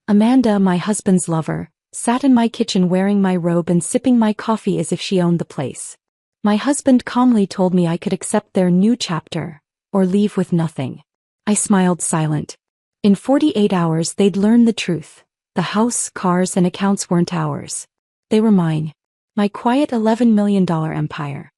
Amanda, my husband's lover, sat in my kitchen wearing my robe and sipping my coffee as if she owned the place. My husband calmly told me I could accept their new chapter, or leave with nothing. I smiled silent. In 48 hours they'd learn the truth. The house, cars and accounts weren't ours. They were mine. My quiet $11 million empire.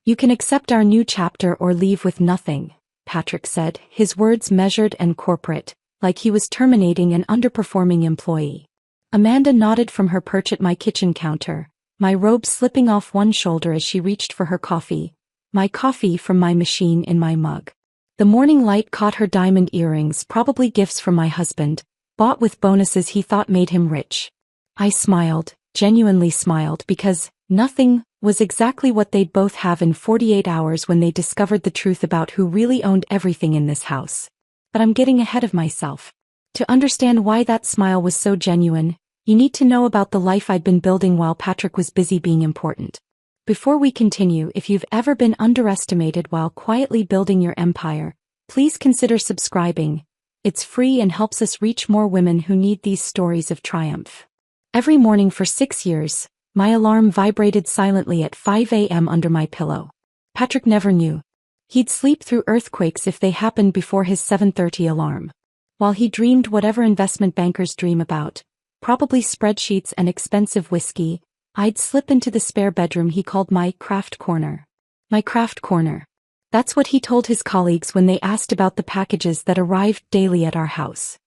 You can accept our new chapter or leave with nothing, Patrick said, his words measured and corporate, like he was terminating an underperforming employee. Amanda nodded from her perch at my kitchen counter, my robe slipping off one shoulder as she reached for her coffee, my coffee from my machine in my mug. The morning light caught her diamond earrings, probably gifts from my husband, bought with bonuses he thought made him rich. I smiled, genuinely smiled, because nothing was exactly what they'd both have in 48 hours when they discovered the truth about who really owned everything in this house. But I'm getting ahead of myself. To understand why that smile was so genuine, you need to know about the life I'd been building while Patrick was busy being important. Before we continue, if you've ever been underestimated while quietly building your empire, please consider subscribing. It's free and helps us reach more women who need these stories of triumph. Every morning for 6 years, my alarm vibrated silently at 5 a.m. under my pillow. Patrick never knew. He'd sleep through earthquakes if they happened before his 7:30 alarm. While he dreamed whatever investment bankers dream about, probably spreadsheets and expensive whiskey, I'd slip into the spare bedroom he called my craft corner. My craft corner. That's what he told his colleagues when they asked about the packages that arrived daily at our house.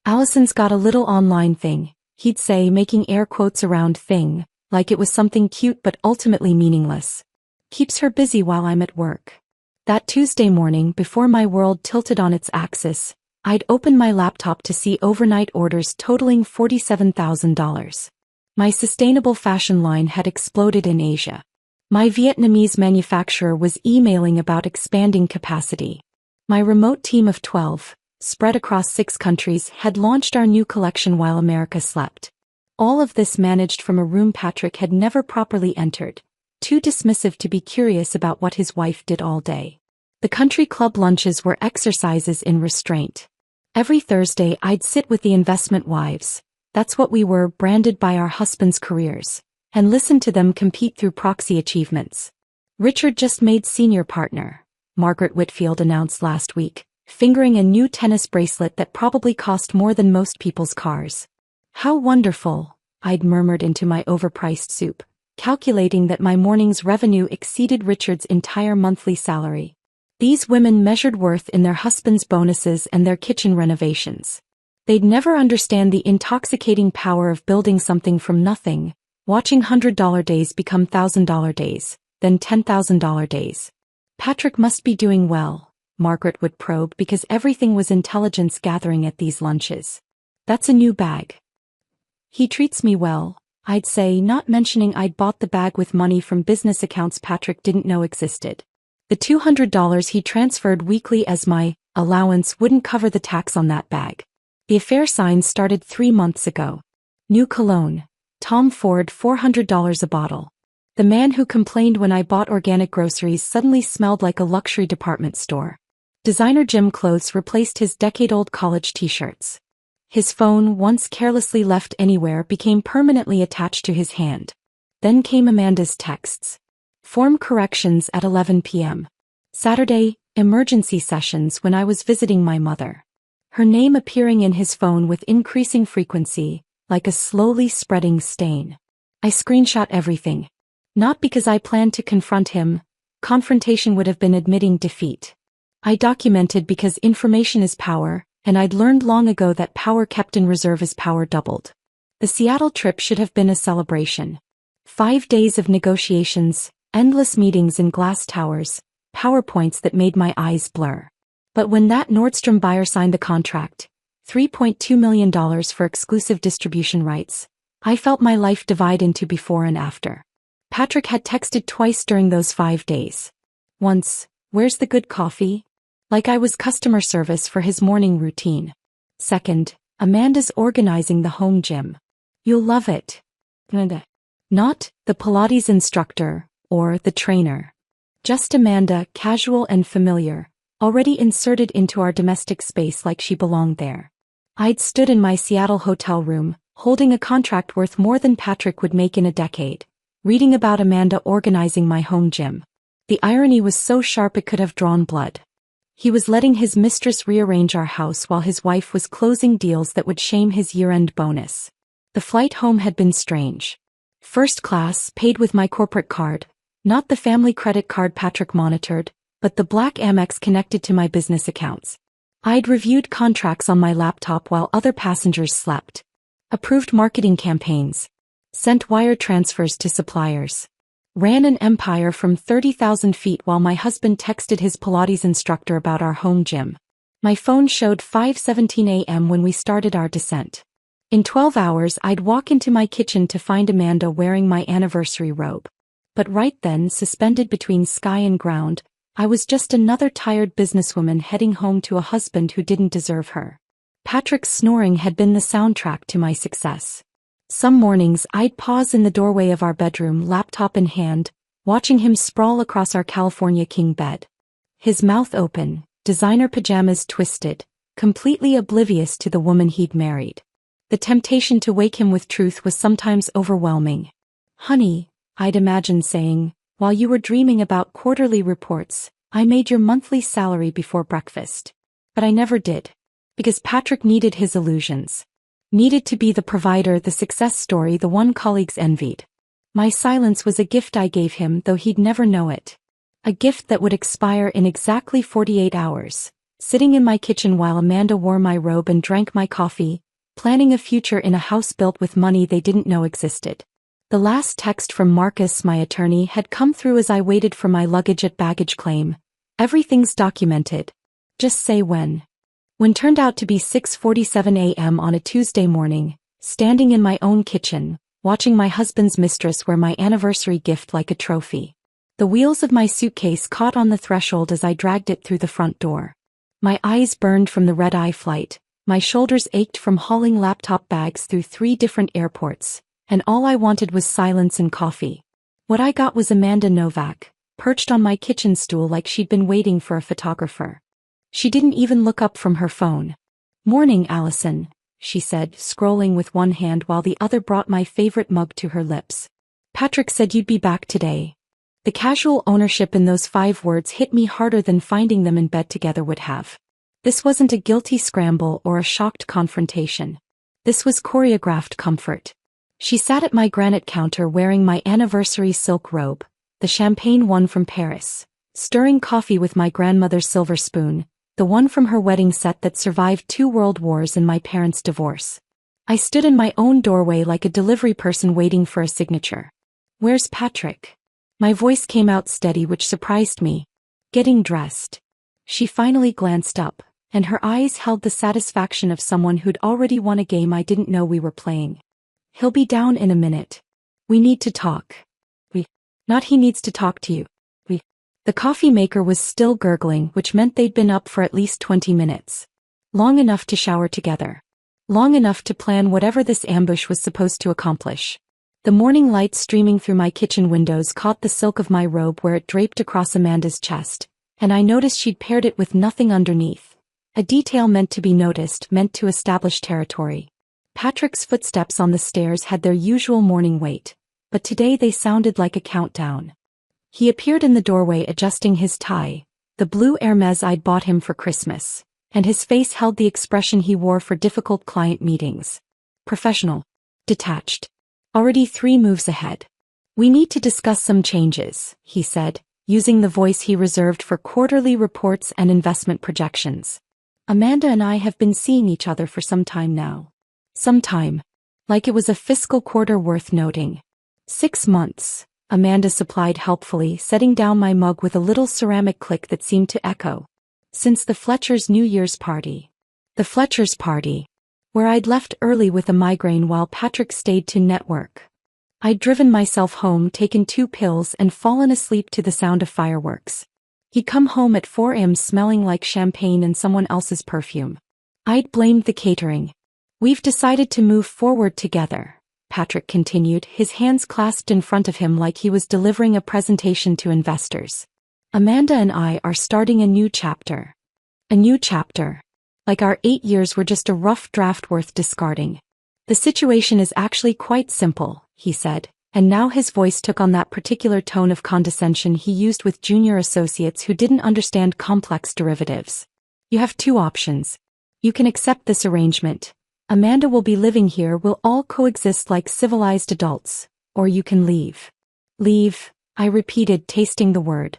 Allison's got a little online thing, he'd say, making air quotes around thing, like it was something cute but ultimately meaningless. Keeps her busy while I'm at work. That Tuesday morning, before my world tilted on its axis, I'd open my laptop to see overnight orders totaling $47,000. My sustainable fashion line had exploded in Asia. My Vietnamese manufacturer was emailing about expanding capacity. My remote team of 12, spread across 6 countries, had launched our new collection while America slept. All of this managed from a room Patrick had never properly entered, too dismissive to be curious about what his wife did all day. The country club lunches were exercises in restraint. Every Thursday I'd sit with the investment wives, that's what we were, branded by our husbands' careers, and listen to them compete through proxy achievements. Richard just made senior partner, Margaret Whitfield announced last week, fingering a new tennis bracelet that probably cost more than most people's cars. How wonderful, I'd murmured into my overpriced soup, calculating that my morning's revenue exceeded Richard's entire monthly salary. These women measured worth in their husbands' bonuses and their kitchen renovations. They'd never understand the intoxicating power of building something from nothing, watching $100 days become $1,000 days, then $10,000 days. Patrick must be doing well, Margaret would probe, because everything was intelligence gathering at these lunches. That's a new bag. He treats me well, I'd say, not mentioning I'd bought the bag with money from business accounts Patrick didn't know existed. The $200 he transferred weekly as my allowance wouldn't cover the tax on that bag. The affair signs started 3 months ago. New cologne, Tom Ford, $400 a bottle. The man who complained when I bought organic groceries suddenly smelled like a luxury department store. Designer gym clothes replaced his decade-old college t-shirts. His phone, once carelessly left anywhere, became permanently attached to his hand. Then came Amanda's texts. Form corrections at 11 p.m. Saturday, emergency sessions when I was visiting my mother. Her name appearing in his phone with increasing frequency, like a slowly spreading stain. I screenshot everything. Not because I planned to confront him. Confrontation would have been admitting defeat. I documented because information is power, and I'd learned long ago that power kept in reserve is power doubled. The Seattle trip should have been a celebration. 5 days of negotiations, endless meetings in glass towers, PowerPoints that made my eyes blur. But when that Nordstrom buyer signed the contract, $3.2 million for exclusive distribution rights, I felt my life divide into before and after. Patrick had texted twice during those 5 days. Once, "Where's the good coffee?" Like I was customer service for his morning routine. Second, "Amanda's organizing the home gym. You'll love it." Not the Pilates instructor or the trainer. Just Amanda, casual and familiar, already inserted into our domestic space like she belonged there. I'd stood in my Seattle hotel room, holding a contract worth more than Patrick would make in a decade, reading about Amanda organizing my home gym. The irony was so sharp it could have drawn blood. He was letting his mistress rearrange our house while his wife was closing deals that would shame his year-end bonus. The flight home had been strange. First class, paid with my corporate card, not the family credit card Patrick monitored, but the black Amex connected to my business accounts. I'd reviewed contracts on my laptop while other passengers slept. Approved marketing campaigns. Sent wire transfers to suppliers. Ran an empire from 30,000 feet while my husband texted his Pilates instructor about our home gym. My phone showed 5:17 a.m. when we started our descent. In 12 hours I'd walk into my kitchen to find Amanda wearing my anniversary robe. But right then, suspended between sky and ground, I was just another tired businesswoman heading home to a husband who didn't deserve her. Patrick's snoring had been the soundtrack to my success. Some mornings I'd pause in the doorway of our bedroom, laptop in hand, watching him sprawl across our California king bed. His mouth open, designer pajamas twisted, completely oblivious to the woman he'd married. The temptation to wake him with truth was sometimes overwhelming. "Honey," I'd imagine saying, "while you were dreaming about quarterly reports, I made your monthly salary before breakfast." But I never did. Because Patrick needed his illusions. Needed to be the provider, the success story the one colleagues envied. My silence was a gift I gave him, though he'd never know it. A gift that would expire in exactly 48 hours, sitting in my kitchen while Amanda wore my robe and drank my coffee, planning a future in a house built with money they didn't know existed. The last text from Marcus, my attorney, had come through as I waited for my luggage at baggage claim. "Everything's documented. Just say when." When turned out to be 6:47 a.m. on a Tuesday morning, standing in my own kitchen, watching my husband's mistress wear my anniversary gift like a trophy. The wheels of my suitcase caught on the threshold as I dragged it through the front door. My eyes burned from the red-eye flight, my shoulders ached from hauling laptop bags through 3 different airports, and all I wanted was silence and coffee. What I got was Amanda Novak, perched on my kitchen stool like she'd been waiting for a photographer. She didn't even look up from her phone. "Morning, Allison," she said, scrolling with one hand while the other brought my favorite mug to her lips. "Patrick said you'd be back today." The casual ownership in those 5 words hit me harder than finding them in bed together would have. This wasn't a guilty scramble or a shocked confrontation. This was choreographed comfort. She sat at my granite counter wearing my anniversary silk robe, the champagne one from Paris, stirring coffee with my grandmother's silver spoon, the one from her wedding set that survived 2 world wars and my parents' divorce. I stood in my own doorway like a delivery person waiting for a signature. "Where's Patrick?" My voice came out steady, which surprised me. "Getting dressed." She finally glanced up, and her eyes held the satisfaction of someone who'd already won a game I didn't know we were playing. "He'll be down in a minute. We need to talk." Not he needs to talk to you. The coffee maker was still gurgling, which meant they'd been up for at least 20 minutes. Long enough to shower together. Long enough to plan whatever this ambush was supposed to accomplish. The morning light streaming through my kitchen windows caught the silk of my robe where it draped across Amanda's chest, and I noticed she'd paired it with nothing underneath. A detail meant to be noticed, meant to establish territory. Patrick's footsteps on the stairs had their usual morning weight, but today they sounded like a countdown. He appeared in the doorway adjusting his tie, the blue Hermes I'd bought him for Christmas, and his face held the expression he wore for difficult client meetings. Professional. Detached. Already 3 moves ahead. "We need to discuss some changes," he said, using the voice he reserved for quarterly reports and investment projections. "Amanda and I have been seeing each other for some time now." Some time. Like it was a fiscal quarter worth noting. 6 months. Amanda supplied helpfully, setting down my mug with a little ceramic click that seemed to echo. "Since the Fletchers' New Year's party." The Fletchers' party. Where I'd left early with a migraine while Patrick stayed to network. I'd driven myself home, taken 2 pills and fallen asleep to the sound of fireworks. He'd come home at 4 a.m. smelling like champagne and someone else's perfume. I'd blamed the catering. "We've decided to move forward together," Patrick continued, his hands clasped in front of him like he was delivering a presentation to investors. "Amanda and I are starting a new chapter." A new chapter. Like our 8 years were just a rough draft worth discarding. The situation is actually quite simple, he said, and now his voice took on that particular tone of condescension he used with junior associates who didn't understand complex derivatives. You have 2 options. You can accept this arrangement. Amanda will be living here, we'll all coexist like civilized adults. Or you can leave. Leave, I repeated, tasting the word.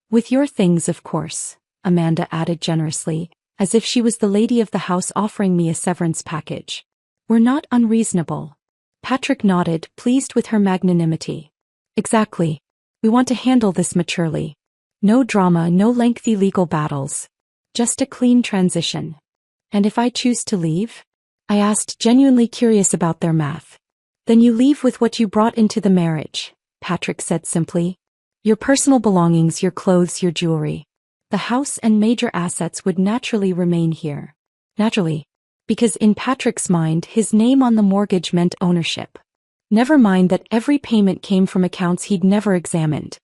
With your things, of course, Amanda added generously, as if she was the lady of the house offering me a severance package. We're not unreasonable. Patrick nodded, pleased with her magnanimity. Exactly. We want to handle this maturely. No drama, no lengthy legal battles. Just a clean transition. And if I choose to leave? I asked, genuinely curious about their math. Then you leave with what you brought into the marriage, Patrick said simply. Your personal belongings, your clothes, your jewelry. The house and major assets would naturally remain here. Naturally. Because in Patrick's mind, his name on the mortgage meant ownership. Never mind that every payment came from accounts he'd never examined.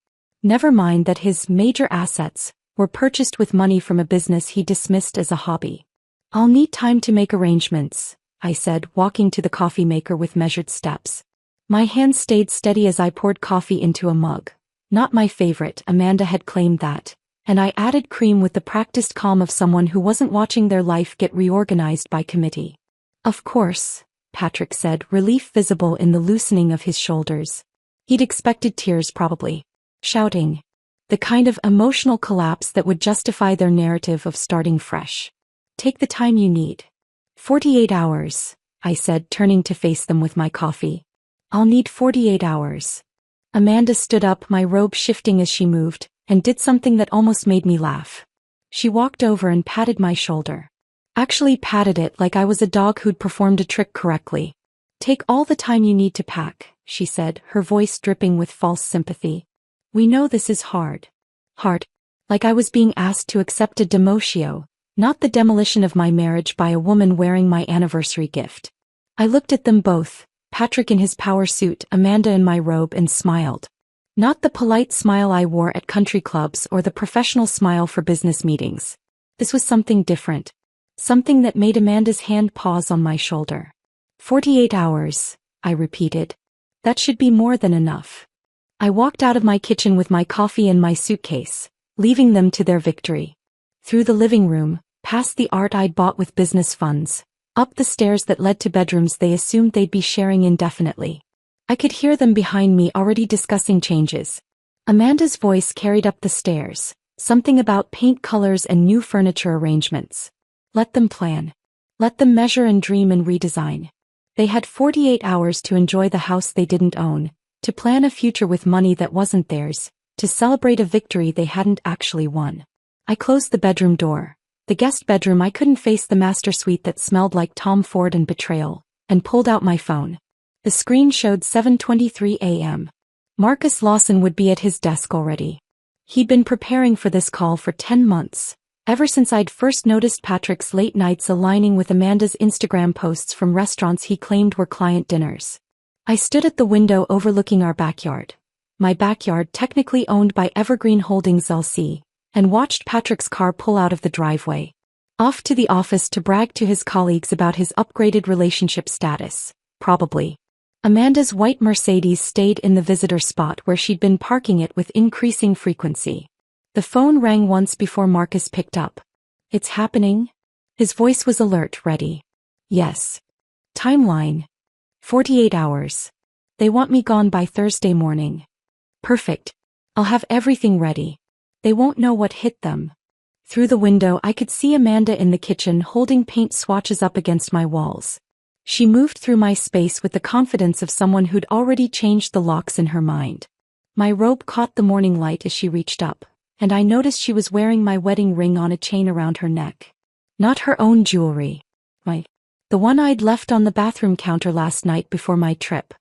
Never mind that his major assets were purchased with money from a business he dismissed as a hobby. I'll need time to make arrangements, I said, walking to the coffee maker with measured steps. My hand stayed steady as I poured coffee into a mug. Not my favorite, Amanda had claimed that, and I added cream with the practiced calm of someone who wasn't watching their life get reorganized by committee. Of course, Patrick said, relief visible in the loosening of his shoulders. He'd expected tears probably. Shouting. The kind of emotional collapse that would justify their narrative of starting fresh. Take the time you need. 48 hours, I said, turning to face them with my coffee. I'll need 48 hours. Amanda stood up, my robe shifting as she moved, and did something that almost made me laugh. She walked over and patted my shoulder. Actually patted it like I was a dog who'd performed a trick correctly. Take all the time you need to pack, she said, her voice dripping with false sympathy. We know this is hard. Hard. Like I was being asked to accept a demotion. Not the demolition of my marriage by a woman wearing my anniversary gift. I looked at them both, Patrick in his power suit, Amanda in my robe, and smiled. Not the polite smile I wore at country clubs or the professional smile for business meetings. This was something different. Something that made Amanda's hand pause on my shoulder. 48 hours, I repeated. That should be more than enough. I walked out of my kitchen with my coffee and my suitcase, leaving them to their victory. Through the living room, past the art I'd bought with business funds, up the stairs that led to bedrooms they assumed they'd be sharing indefinitely. I could hear them behind me already discussing changes. Amanda's voice carried up the stairs, something about paint colors and new furniture arrangements. Let them plan. Let them measure and dream and redesign. They had 48 hours to enjoy the house they didn't own, to plan a future with money that wasn't theirs, to celebrate a victory they hadn't actually won. I closed the bedroom door, the guest bedroom. I couldn't face the master suite that smelled like Tom Ford and betrayal, and pulled out my phone. The screen showed 7:23 a.m. Marcus Lawson would be at his desk already. He'd been preparing for this call for 10 months, ever since I'd first noticed Patrick's late nights aligning with Amanda's Instagram posts from restaurants he claimed were client dinners. I stood at the window overlooking our backyard. My backyard, technically owned by Evergreen Holdings LC, and watched Patrick's car pull out of the driveway. Off to the office to brag to his colleagues about his upgraded relationship status, probably. Amanda's white Mercedes stayed in the visitor spot where she'd been parking it with increasing frequency. The phone rang once before Marcus picked up. It's happening? His voice was alert, ready. Yes. Timeline. 48 hours. They want me gone by Thursday morning. Perfect. I'll have everything ready. They won't know what hit them. Through the window I could see Amanda in the kitchen holding paint swatches up against my walls. She moved through my space with the confidence of someone who'd already changed the locks in her mind. My robe caught the morning light as she reached up, and I noticed she was wearing my wedding ring on a chain around her neck. Not her own jewelry. The one I'd left on the bathroom counter last night before my trip.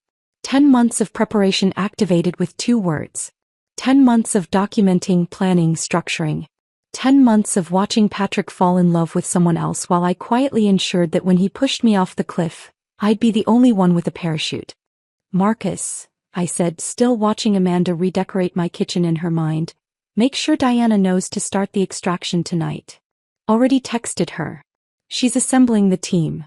10 months of preparation activated with 2 words. 10 months of documenting, planning, structuring. 10 months of watching Patrick fall in love with someone else while I quietly ensured that when he pushed me off the cliff, I'd be the only one with a parachute. Marcus, I said, still watching Amanda redecorate my kitchen in her mind, make sure Diana knows to start the extraction tonight. Already texted her. She's assembling the team.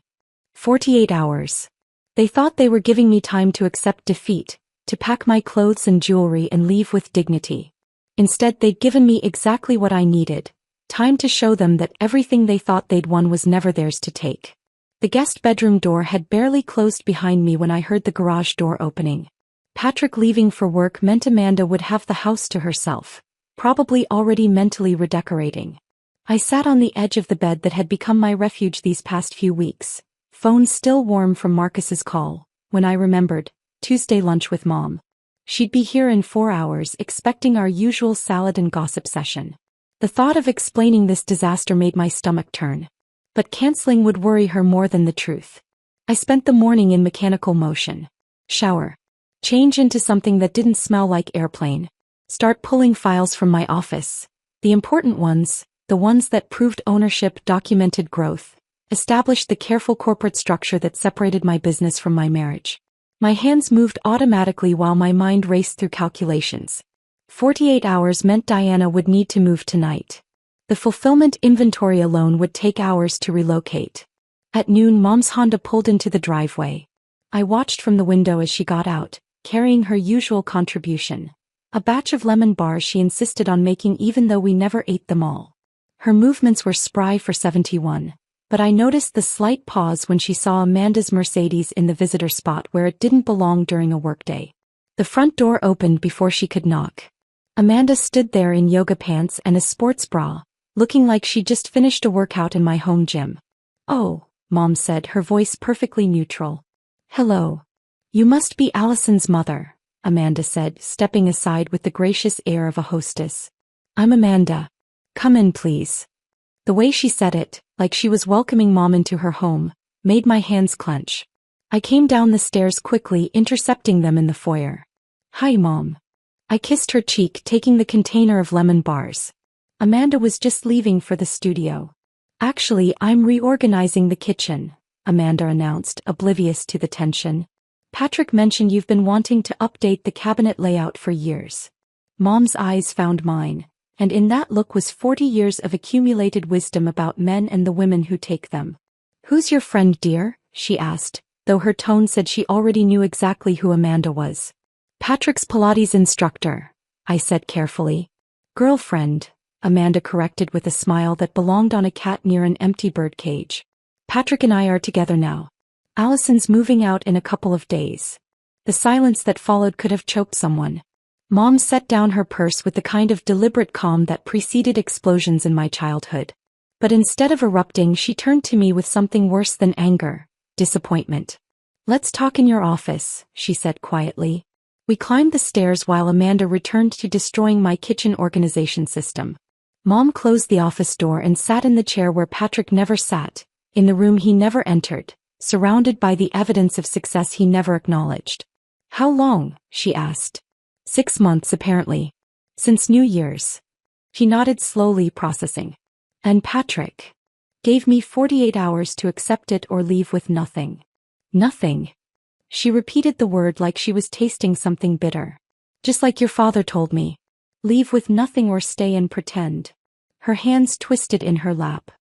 48 hours. They thought they were giving me time to accept defeat, to pack my clothes and jewelry and leave with dignity. Instead, they'd given me exactly what I needed. Time to show them that everything they thought they'd won was never theirs to take. The guest bedroom door had barely closed behind me when I heard the garage door opening. Patrick leaving for work meant Amanda would have the house to herself, probably already mentally redecorating. I sat on the edge of the bed that had become my refuge these past few weeks, phone still warm from Marcus's call, when I remembered, Tuesday lunch with Mom. She'd be here in 4 hours, expecting our usual salad and gossip session. The thought of explaining this disaster made my stomach turn. But canceling would worry her more than the truth. I spent the morning in mechanical motion. Shower. Change into something that didn't smell like airplane. Start pulling files from my office. The important ones, the ones that proved ownership, documented growth, established the careful corporate structure that separated my business from my marriage. My hands moved automatically while my mind raced through calculations. 48 hours meant Diana would need to move tonight. The fulfillment inventory alone would take hours to relocate. At noon, Mom's Honda pulled into the driveway. I watched from the window as she got out, carrying her usual contribution. A batch of lemon bars she insisted on making even though we never ate them all. Her movements were spry for 71. But I noticed the slight pause when she saw Amanda's Mercedes in the visitor spot where it didn't belong during a workday. The front door opened before she could knock. Amanda stood there in yoga pants and a sports bra, looking like she'd just finished a workout in my home gym. "Oh," Mom said, her voice perfectly neutral. "Hello. You must be Allison's mother," Amanda said, stepping aside with the gracious air of a hostess. "I'm Amanda. Come in, please." The way she said it, like she was welcoming Mom into her home, made my hands clench. I came down the stairs quickly, intercepting them in the foyer. "Hi, Mom." I kissed her cheek, taking the container of lemon bars. Amanda was just leaving for the studio. "Actually, I'm reorganizing the kitchen," Amanda announced, oblivious to the tension. "Patrick mentioned you've been wanting to update the cabinet layout for years." Mom's eyes found mine. And in that look was 40 years of accumulated wisdom about men and the women who take them. "Who's your friend, dear?" she asked, though her tone said she already knew exactly who Amanda was. "Patrick's Pilates instructor," I said carefully. "Girlfriend," Amanda corrected with a smile that belonged on a cat near an empty bird cage. "Patrick and I are together now. Allison's moving out in a couple of days." The silence that followed could have choked someone. Mom set down her purse with the kind of deliberate calm that preceded explosions in my childhood. But instead of erupting, she turned to me with something worse than anger, disappointment. "Let's talk in your office," she said quietly. We climbed the stairs while Amanda returned to destroying my kitchen organization system. Mom closed the office door and sat in the chair where Patrick never sat, in the room he never entered, surrounded by the evidence of success he never acknowledged. "How long?" she asked. 6 months, apparently. Since New Year's. She nodded slowly, processing. "And Patrick gave me 48 hours to accept it or leave with nothing." "Nothing." She repeated the word like she was tasting something bitter. "Just like your father told me. Leave with nothing or stay and pretend." Her hands twisted in her lap.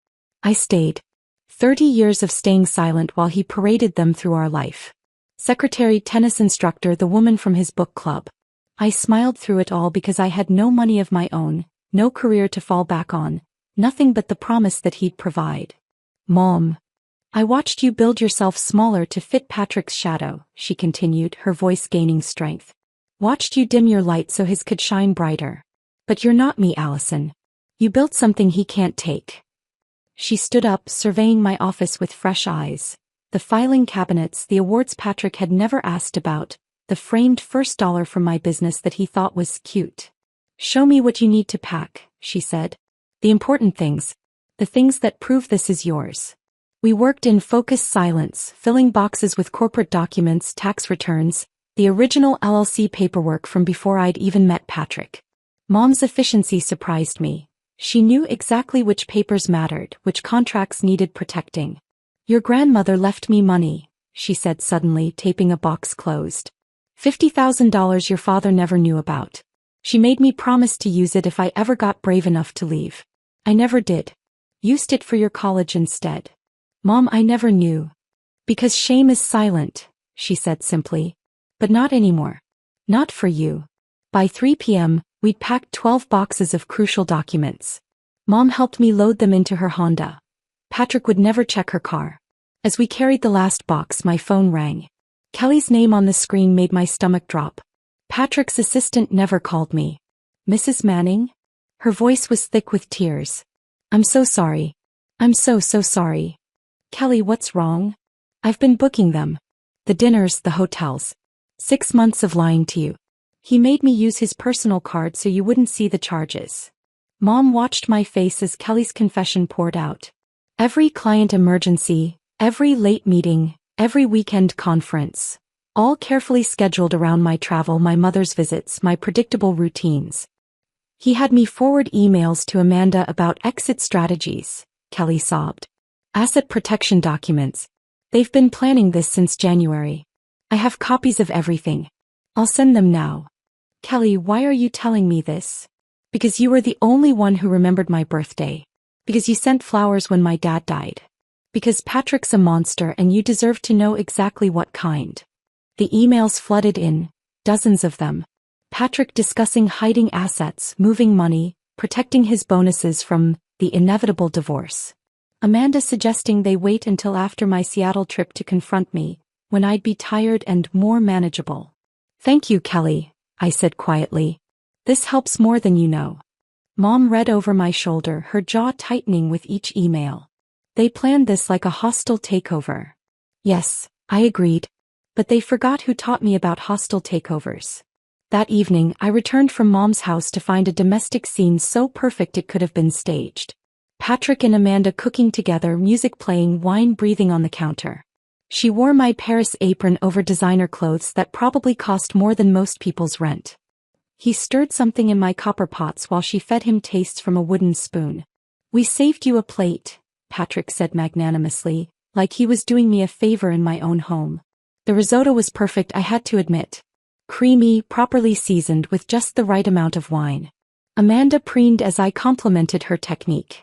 I stayed. 30 years of staying silent while he paraded them through our life. Secretary, tennis instructor, the woman from his book club. I smiled through it all because I had no money of my own, no career to fall back on, nothing but the promise that he'd provide. "Mom, I watched you build yourself smaller to fit Patrick's shadow," she continued, her voice gaining strength. "Watched you dim your light so his could shine brighter. But you're not me, Allison. You built something he can't take." She stood up, surveying my office with fresh eyes. The filing cabinets, the awards Patrick had never asked about, the framed first dollar from my business that he thought was cute. "Show me what you need to pack," she said. "The important things. The things that prove this is yours." We worked in focused silence, filling boxes with corporate documents, tax returns, the original LLC paperwork from before I'd even met Patrick. Mom's efficiency surprised me. She knew exactly which papers mattered, which contracts needed protecting. "Your grandmother left me money," she said suddenly, taping a box closed. $50,000 your father never knew about. She made me promise to use it if I ever got brave enough to leave. I never did. Used it for your college instead. Mom, I never knew. Because shame is silent, she said simply. But not anymore. Not for you. By 3 p.m., we'd packed 12 boxes of crucial documents. Mom helped me load them into her Honda. Patrick would never check her car. As we carried the last box, my phone rang. Kelly's name on the screen made my stomach drop. Patrick's assistant never called me. Mrs. Manning? Her voice was thick with tears. I'm so sorry. I'm so sorry. Kelly, what's wrong? I've been booking them. The dinners, the hotels. 6 months of lying to you. He made me use his personal card so you wouldn't see the charges. Mom watched my face as Kelly's confession poured out. Every client emergency, every late meeting, every weekend conference. All carefully scheduled around my travel, my mother's visits, my predictable routines. He had me forward emails to Amanda about exit strategies, Kelly sobbed. Asset protection documents. They've been planning this since January. I have copies of everything. I'll send them now. Kelly, why are you telling me this? Because you were the only one who remembered my birthday. Because you sent flowers when my dad died. Because Patrick's a monster and you deserve to know exactly what kind. The emails flooded in, dozens of them. Patrick discussing hiding assets, moving money, protecting his bonuses from the inevitable divorce. Amanda suggesting they wait until after my Seattle trip to confront me, when I'd be tired and more manageable. Thank you, Kelly, I said quietly. This helps more than you know. Mom read over my shoulder, her jaw tightening with each email. They planned this like a hostile takeover. Yes, I agreed. But they forgot who taught me about hostile takeovers. That evening, I returned from Mom's house to find a domestic scene so perfect it could have been staged. Patrick and Amanda cooking together, music playing, wine breathing on the counter. She wore my Paris apron over designer clothes that probably cost more than most people's rent. He stirred something in my copper pots while she fed him tastes from a wooden spoon. We saved you a plate, Patrick said magnanimously, like he was doing me a favor in my own home. The risotto was perfect, I had to admit. Creamy, properly seasoned with just the right amount of wine. Amanda preened as I complimented her technique.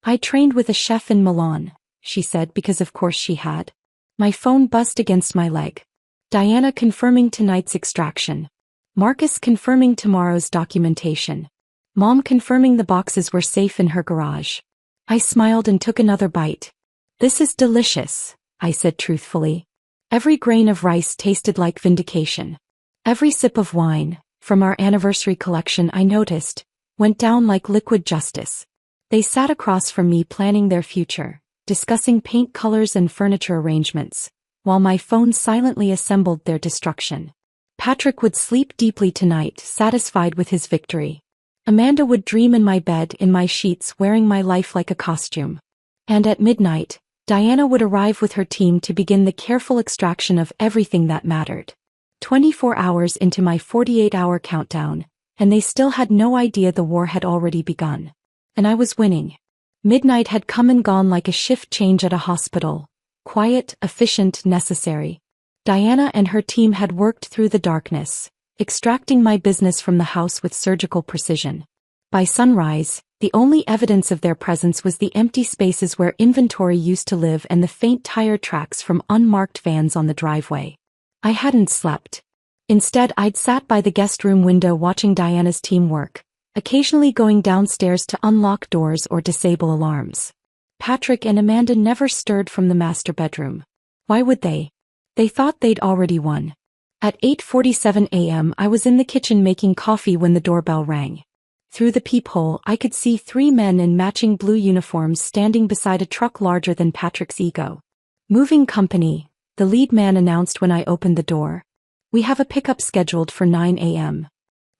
I trained with a chef in Milan, she said, because of course she had. My phone buzzed against my leg. Diana confirming tonight's extraction. Marcus confirming tomorrow's documentation. Mom confirming the boxes were safe in her garage. I smiled and took another bite. This is delicious, I said truthfully. Every grain of rice tasted like vindication. Every sip of wine, from our anniversary collection I noticed, went down like liquid justice. They sat across from me planning their future, discussing paint colors and furniture arrangements, while my phone silently assembled their destruction. Patrick would sleep deeply tonight, satisfied with his victory. Amanda would dream in my bed, in my sheets, wearing my life like a costume. And at midnight, Diana would arrive with her team to begin the careful extraction of everything that mattered. 24 hours into my 48-hour countdown, and they still had no idea the war had already begun. And I was winning. Midnight had come and gone like a shift change at a hospital. Quiet, efficient, necessary. Diana and her team had worked through the darkness, extracting my business from the house with surgical precision. By sunrise, the only evidence of their presence was the empty spaces where inventory used to live and the faint tire tracks from unmarked vans on the driveway. I hadn't slept. Instead, I'd sat by the guest room window watching Diana's team work, occasionally going downstairs to unlock doors or disable alarms. Patrick and Amanda never stirred from the master bedroom. Why would they? They thought they'd already won. At 8:47 a.m. I was in the kitchen making coffee when the doorbell rang. Through the peephole, I could see 3 men in matching blue uniforms standing beside a truck larger than Patrick's ego. Moving company, the lead man announced when I opened the door. We have a pickup scheduled for 9 a.m.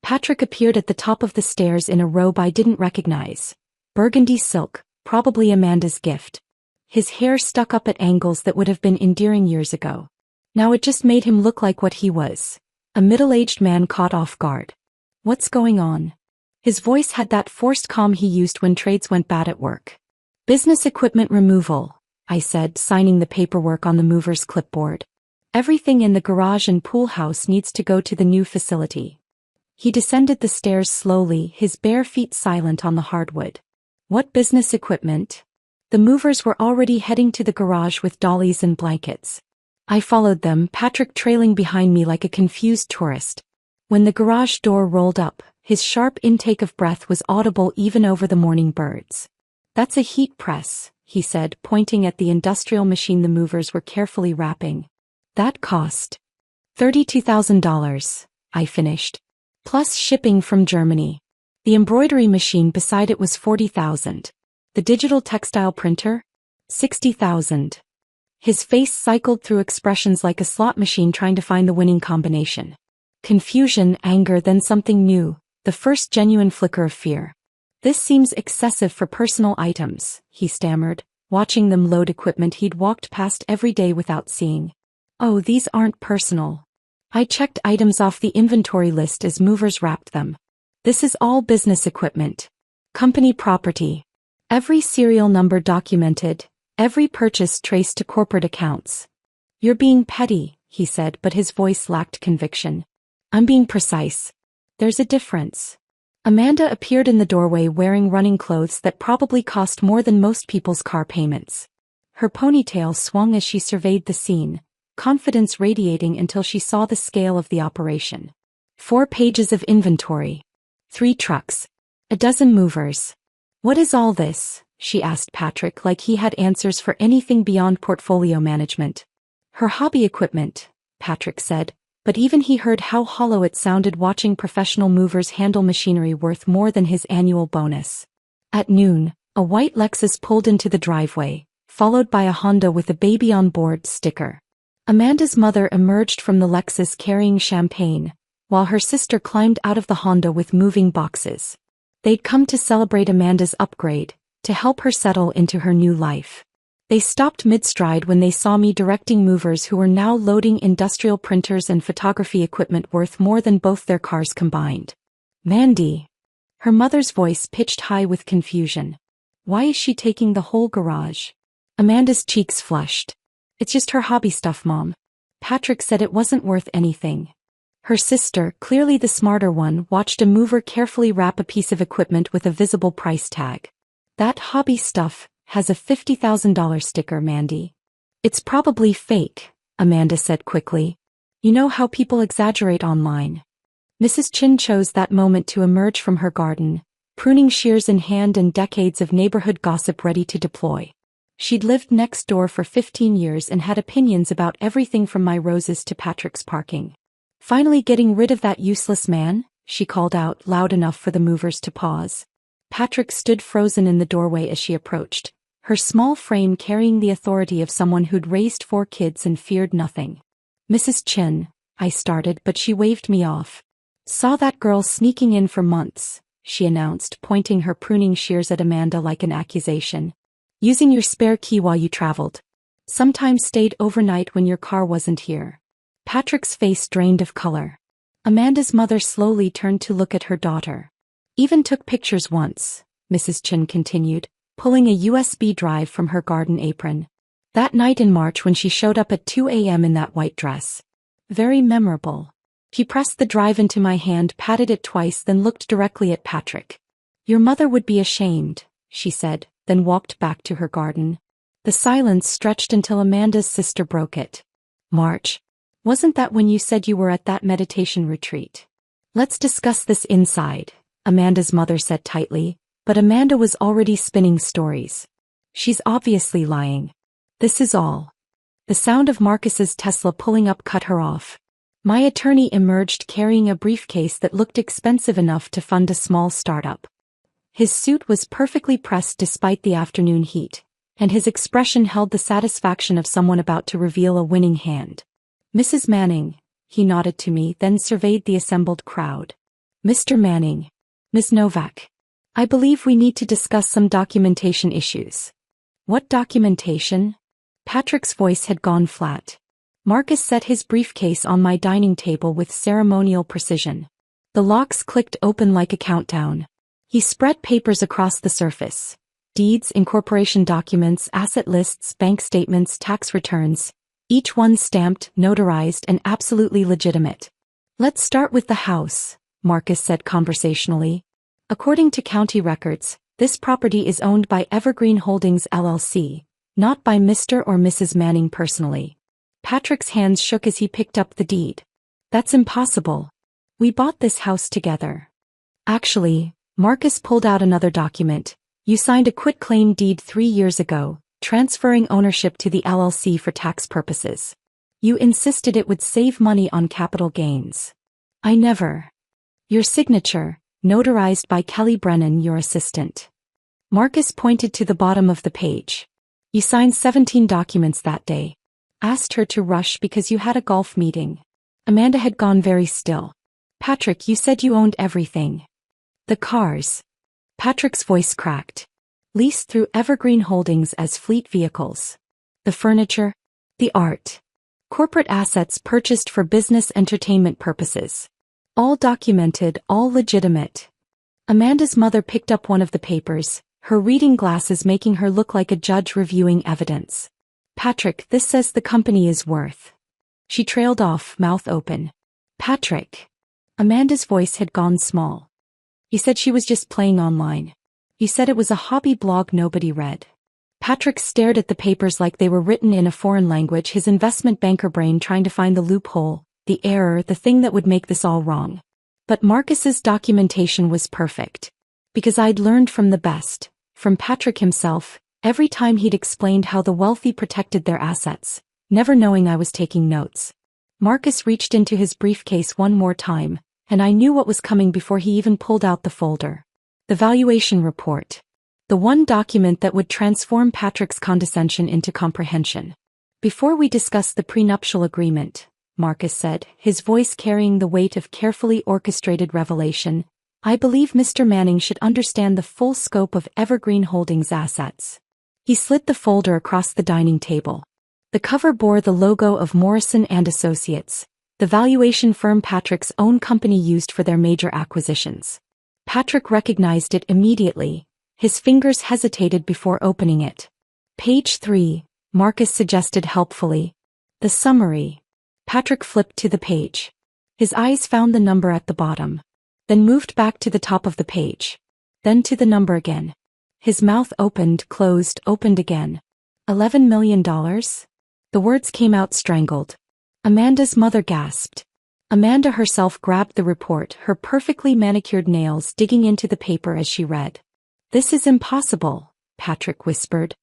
Patrick appeared at the top of the stairs in a robe I didn't recognize. Burgundy silk, probably Amanda's gift. His hair stuck up at angles that would have been endearing years ago. Now it just made him look like what he was. A middle-aged man caught off guard. What's going on? His voice had that forced calm he used when trades went bad at work. Business equipment removal, I said, signing the paperwork on the mover's clipboard. Everything in the garage and pool house needs to go to the new facility. He descended the stairs slowly, his bare feet silent on the hardwood. What business equipment? The movers were already heading to the garage with dollies and blankets. I followed them, Patrick trailing behind me like a confused tourist. When the garage door rolled up, his sharp intake of breath was audible even over the morning birds. "That's a heat press," he said, pointing at the industrial machine the movers were carefully wrapping. "That cost $32,000, I finished. Plus shipping from Germany. The embroidery machine beside it was $40,000. The digital textile printer? $60,000. His face cycled through expressions like a slot machine trying to find the winning combination. Confusion, anger, then something new, the first genuine flicker of fear. "This seems excessive for personal items," he stammered, watching them load equipment he'd walked past every day without seeing. "Oh, these aren't personal. I checked items off the inventory list as movers wrapped them. This is all business equipment. Company property. Every serial number documented, every purchase traced to corporate accounts." "You're being petty," he said, but his voice lacked conviction. "I'm being precise. There's a difference." Amanda appeared in the doorway wearing running clothes that probably cost more than most people's car payments. Her ponytail swung as she surveyed the scene, confidence radiating until she saw the scale of the operation. 4 pages of inventory. 3 trucks. A dozen movers. "What is all this?" she asked Patrick like he had answers for anything beyond portfolio management. "Her hobby equipment," Patrick said, but even he heard how hollow it sounded watching professional movers handle machinery worth more than his annual bonus. At noon, a white Lexus pulled into the driveway, followed by a Honda with a baby on board sticker. Amanda's mother emerged from the Lexus carrying champagne, while her sister climbed out of the Honda with moving boxes. They'd come to celebrate Amanda's upgrade, to help her settle into her new life. They stopped mid-stride when they saw me directing movers who were now loading industrial printers and photography equipment worth more than both their cars combined. "Mandy." Her mother's voice pitched high with confusion. "Why is she taking the whole garage?" Amanda's cheeks flushed. "It's just her hobby stuff, Mom." Patrick said it wasn't worth anything. Her sister, clearly the smarter one, watched a mover carefully wrap a piece of equipment with a visible price tag. "That hobby stuff has a $50,000 sticker, Mandy." "It's probably fake," Amanda said quickly. "You know how people exaggerate online." Mrs. Chin chose that moment to emerge from her garden, pruning shears in hand and decades of neighborhood gossip ready to deploy. She'd lived next door for 15 years and had opinions about everything from my roses to Patrick's parking. "Finally getting rid of that useless man?" she called out, loud enough for the movers to pause. Patrick stood frozen in the doorway as she approached, her small frame carrying the authority of someone who'd raised 4 kids and feared nothing. "Mrs. Chin," I started, but she waved me off. "Saw that girl sneaking in for months," she announced, pointing her pruning shears at Amanda like an accusation. "Using your spare key while you traveled. Sometimes stayed overnight when your car wasn't here." Patrick's face drained of color. Amanda's mother slowly turned to look at her daughter. "Even took pictures once," Mrs. Chin continued, pulling a USB drive from her garden apron. "That night in March when she showed up at 2 a.m. in that white dress. Very memorable." She pressed the drive into my hand, patted it twice, then looked directly at Patrick. "Your mother would be ashamed," she said, then walked back to her garden. The silence stretched until Amanda's sister broke it. "March. Wasn't that when you said you were at that meditation retreat?" "Let's discuss this inside," Amanda's mother said tightly, but Amanda was already spinning stories. "She's obviously lying. This is all." The sound of Marcus's Tesla pulling up cut her off. My attorney emerged carrying a briefcase that looked expensive enough to fund a small startup. His suit was perfectly pressed despite the afternoon heat, and his expression held the satisfaction of someone about to reveal a winning hand. "Mrs. Manning," he nodded to me, then surveyed the assembled crowd. "Mr. Manning. Ms. Novak. I believe we need to discuss some documentation issues." "What documentation?" Patrick's voice had gone flat. Marcus set his briefcase on my dining table with ceremonial precision. The locks clicked open like a countdown. He spread papers across the surface. Deeds, incorporation documents, asset lists, bank statements, tax returns. Each one stamped, notarized, and absolutely legitimate. "Let's start with the house," Marcus said conversationally. "According to county records, This property is owned by Evergreen Holdings LLC, not by Mr. or Mrs. Manning personally. Patrick's hands shook as he picked up the deed. That's impossible. We bought this house together. Actually, Marcus pulled out another document. You signed a quitclaim deed 3 years ago, transferring ownership to the LLC for tax purposes. You insisted it would save money on capital gains. I never. Your signature, notarized by Kelly Brennan, your assistant. Marcus pointed to the bottom of the page. You signed 17 documents that day. Asked her to rush because you had a golf meeting. Amanda had gone very still. Patrick, you said you owned everything. The cars. Patrick's voice cracked. Leased through Evergreen Holdings as fleet vehicles. The furniture. The art. Corporate assets purchased for business entertainment purposes. All documented, all legitimate. Amanda's mother picked up one of the papers, her reading glasses making her look like a judge reviewing evidence. Patrick, this says the company is worth. She trailed off, mouth open. Patrick. Amanda's voice had gone small. You said she was just playing online. You said it was a hobby blog nobody read. Patrick stared at the papers like they were written in a foreign language, his investment banker brain trying to find the loophole, the error, the thing that would make this all wrong. But Marcus's documentation was perfect. Because I'd learned from the best, from Patrick himself, every time he'd explained how the wealthy protected their assets, never knowing I was taking notes. Marcus reached into his briefcase one more time, and I knew what was coming before he even pulled out the folder. The valuation report. The one document that would transform Patrick's condescension into comprehension. Before we discuss the prenuptial agreement, Marcus said, his voice carrying the weight of carefully orchestrated revelation, I believe Mr. Manning should understand the full scope of Evergreen Holdings assets. He slid the folder across the dining table. The cover bore the logo of Morrison & Associates, the valuation firm Patrick's own company used for their major acquisitions. Patrick recognized it immediately. His fingers hesitated before opening it. Page 3, Marcus suggested helpfully. The summary. Patrick flipped to the page. His eyes found the number at the bottom. Then moved back to the top of the page. Then to the number again. His mouth opened, closed, opened again. $11 million? The words came out strangled. Amanda's mother gasped. Amanda herself grabbed the report, her perfectly manicured nails digging into the paper as she read. This is impossible, Patrick whispered.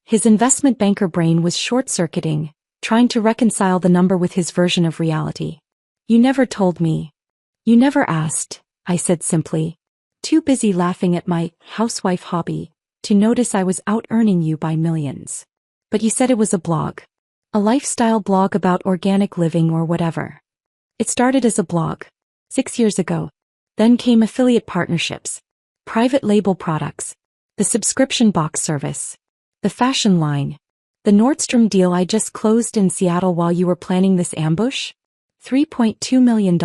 His investment banker brain was short-circuiting, trying to reconcile the number with his version of reality. You never told me. You never asked, I said simply. Too busy laughing at my housewife hobby to notice I was out-earning you by millions. But you said it was a blog. A lifestyle blog about organic living or whatever. It started as a blog. 6 years ago. Then came affiliate partnerships. Private label products. The subscription box service. The fashion line. The Nordstrom deal I just closed in Seattle while you were planning this ambush? $3.2 million.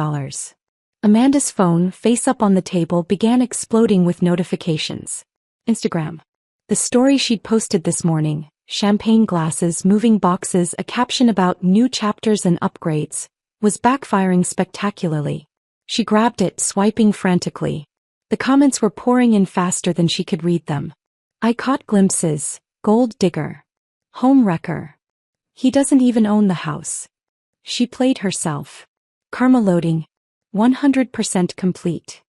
Amanda's phone, face up on the table, began exploding with notifications. Instagram. The story she'd posted this morning. Champagne glasses, moving boxes, a caption about new chapters and upgrades, was backfiring spectacularly. She grabbed it, swiping frantically. The comments were pouring in faster than she could read them. I caught glimpses. Gold digger. Home wrecker. He doesn't even own the house. She played herself. Karma loading. 100% complete.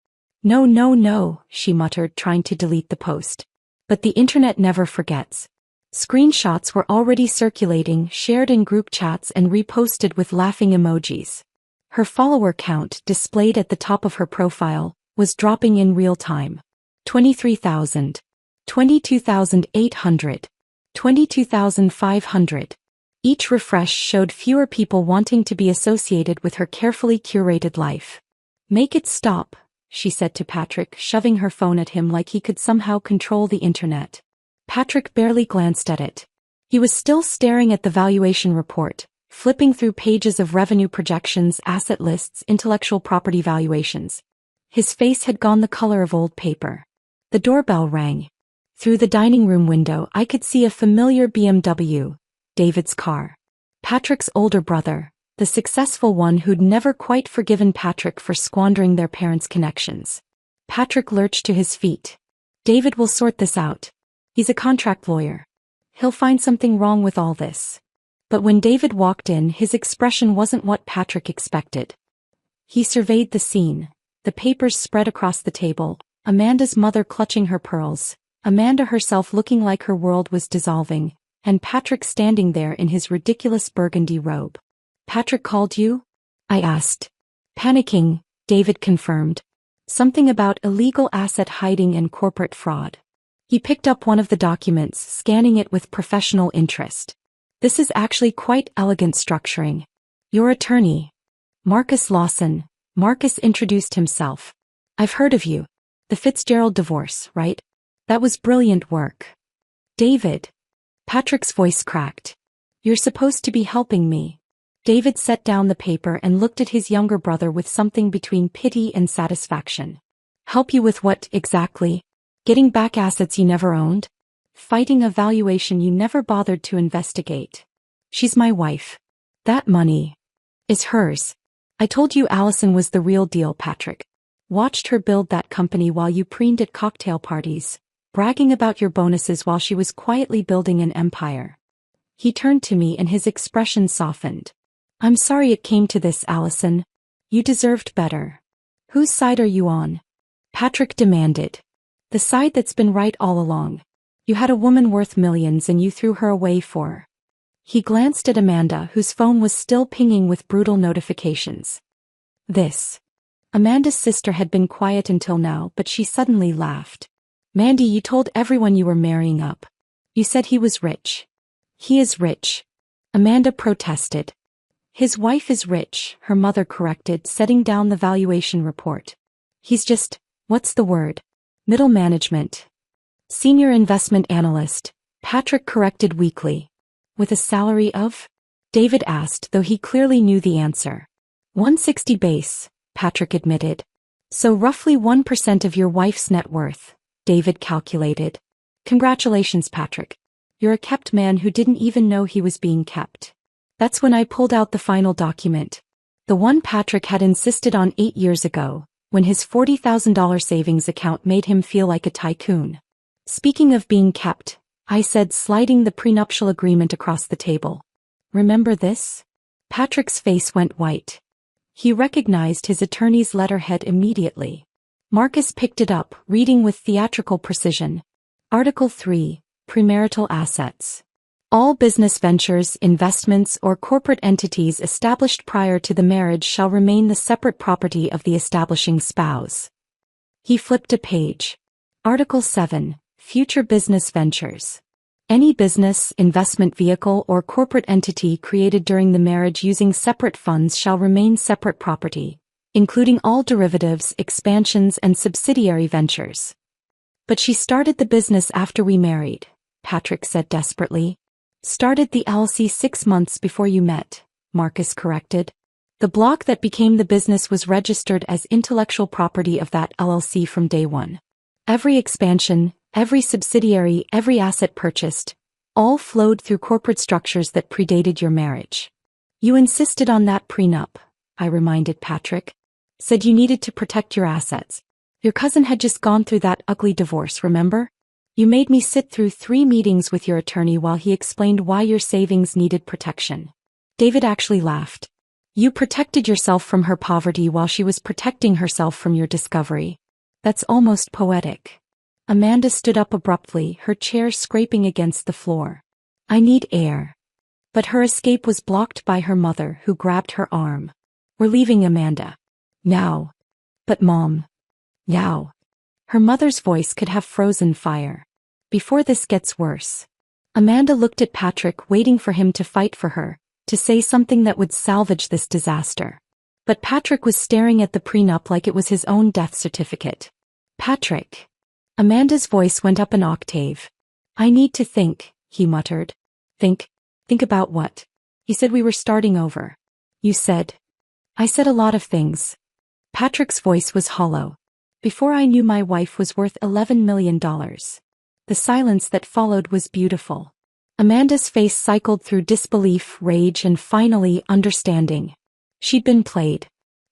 No, no, no, she muttered, trying to delete the post. But the internet never forgets. Screenshots were already circulating, shared in group chats and reposted with laughing emojis. Her follower count, displayed at the top of her profile, was dropping in real time. 23,000. 22,800. 22,500. Each refresh showed fewer people wanting to be associated with her carefully curated life. Make it stop, she said to Patrick, shoving her phone at him like he could somehow control the internet. Patrick barely glanced at it. He was still staring at the valuation report, flipping through pages of revenue projections, asset lists, intellectual property valuations. His face had gone the color of old paper. The doorbell rang. Through the dining room window I could see a familiar BMW, David's car. Patrick's older brother, the successful one who'd never quite forgiven Patrick for squandering their parents' connections. Patrick lurched to his feet. David will sort this out. He's a contract lawyer. He'll find something wrong with all this. But when David walked in, his expression wasn't what Patrick expected. He surveyed the scene, the papers spread across the table, Amanda's mother clutching her pearls, Amanda herself looking like her world was dissolving, and Patrick standing there in his ridiculous burgundy robe. "Patrick called you?" I asked. Panicking, David confirmed. Something about illegal asset hiding and corporate fraud. He picked up one of the documents, scanning it with professional interest. "This is actually quite elegant structuring. Your attorney, Marcus Lawson." Marcus introduced himself. "I've heard of you. The Fitzgerald divorce, right? That was brilliant work." "David." Patrick's voice cracked. "You're supposed to be helping me." David set down the paper and looked at his younger brother with something between pity and satisfaction. "Help you with what, exactly? Getting back assets you never owned? Fighting a valuation you never bothered to investigate? She's my wife. That money is hers. I told you Allison was the real deal, Patrick. Watched her build that company while you preened at cocktail parties, bragging about your bonuses while she was quietly building an empire." He turned to me and his expression softened. "I'm sorry it came to this, Allison. You deserved better." "Whose side are you on?" Patrick demanded. "The side that's been right all along. You had a woman worth millions and you threw her away for..." He glanced at Amanda, whose phone was still pinging with brutal notifications. "This." Amanda's sister had been quiet until now, but she suddenly laughed. "Mandy, you told everyone you were marrying up. You said he was rich." "He is rich," Amanda protested. "His wife is rich," her mother corrected, setting down the valuation report. "He's just, what's the word? Middle management. Senior investment analyst," Patrick corrected weakly. "With a salary of?" David asked, though he clearly knew the answer. 160 base, Patrick admitted. "So roughly 1% of your wife's net worth," David calculated. "Congratulations, Patrick. You're a kept man who didn't even know he was being kept." That's when I pulled out the final document. The one Patrick had insisted on 8 years ago, when his $40,000 savings account made him feel like a tycoon. "Speaking of being kept," I said, sliding the prenuptial agreement across the table. "Remember this?" Patrick's face went white. He recognized his attorney's letterhead immediately. Marcus picked it up, reading with theatrical precision. Article 3, Premarital Assets. "All business ventures, investments, or corporate entities established prior to the marriage shall remain the separate property of the establishing spouse." He flipped a page. Article 7, Future Business Ventures. "Any business, investment vehicle, or corporate entity created during the marriage using separate funds shall remain separate property, including all derivatives, expansions, and subsidiary ventures." "But she started the business after we married," Patrick said desperately. "Started the LLC 6 months before you met," Marcus corrected. "The block that became the business was registered as intellectual property of that LLC from day one. Every expansion, every subsidiary, every asset purchased, all flowed through corporate structures that predated your marriage." "You insisted on that prenup," I reminded Patrick. "Said you needed to protect your assets. Your cousin had just gone through that ugly divorce, remember? You made me sit through 3 meetings with your attorney while he explained why your savings needed protection." David actually laughed. "You protected yourself from her poverty while she was protecting herself from your discovery. That's almost poetic." Amanda stood up abruptly, her chair scraping against the floor. "I need air." But her escape was blocked by her mother, who grabbed her arm. "We're leaving, Amanda. Now." "But Mom." "Now." Her mother's voice could have frozen fire. "Before this gets worse." Amanda looked at Patrick, waiting for him to fight for her, to say something that would salvage this disaster. But Patrick was staring at the prenup like it was his own death certificate. "Patrick." Amanda's voice went up an octave. "I need to think," he muttered. Think about what?" "You said we were starting over." "You said..." "I said a lot of things." Patrick's voice was hollow. "Before I knew my wife was worth $11 million. The silence that followed was beautiful. Amanda's face cycled through disbelief, rage, and finally, understanding. She'd been played.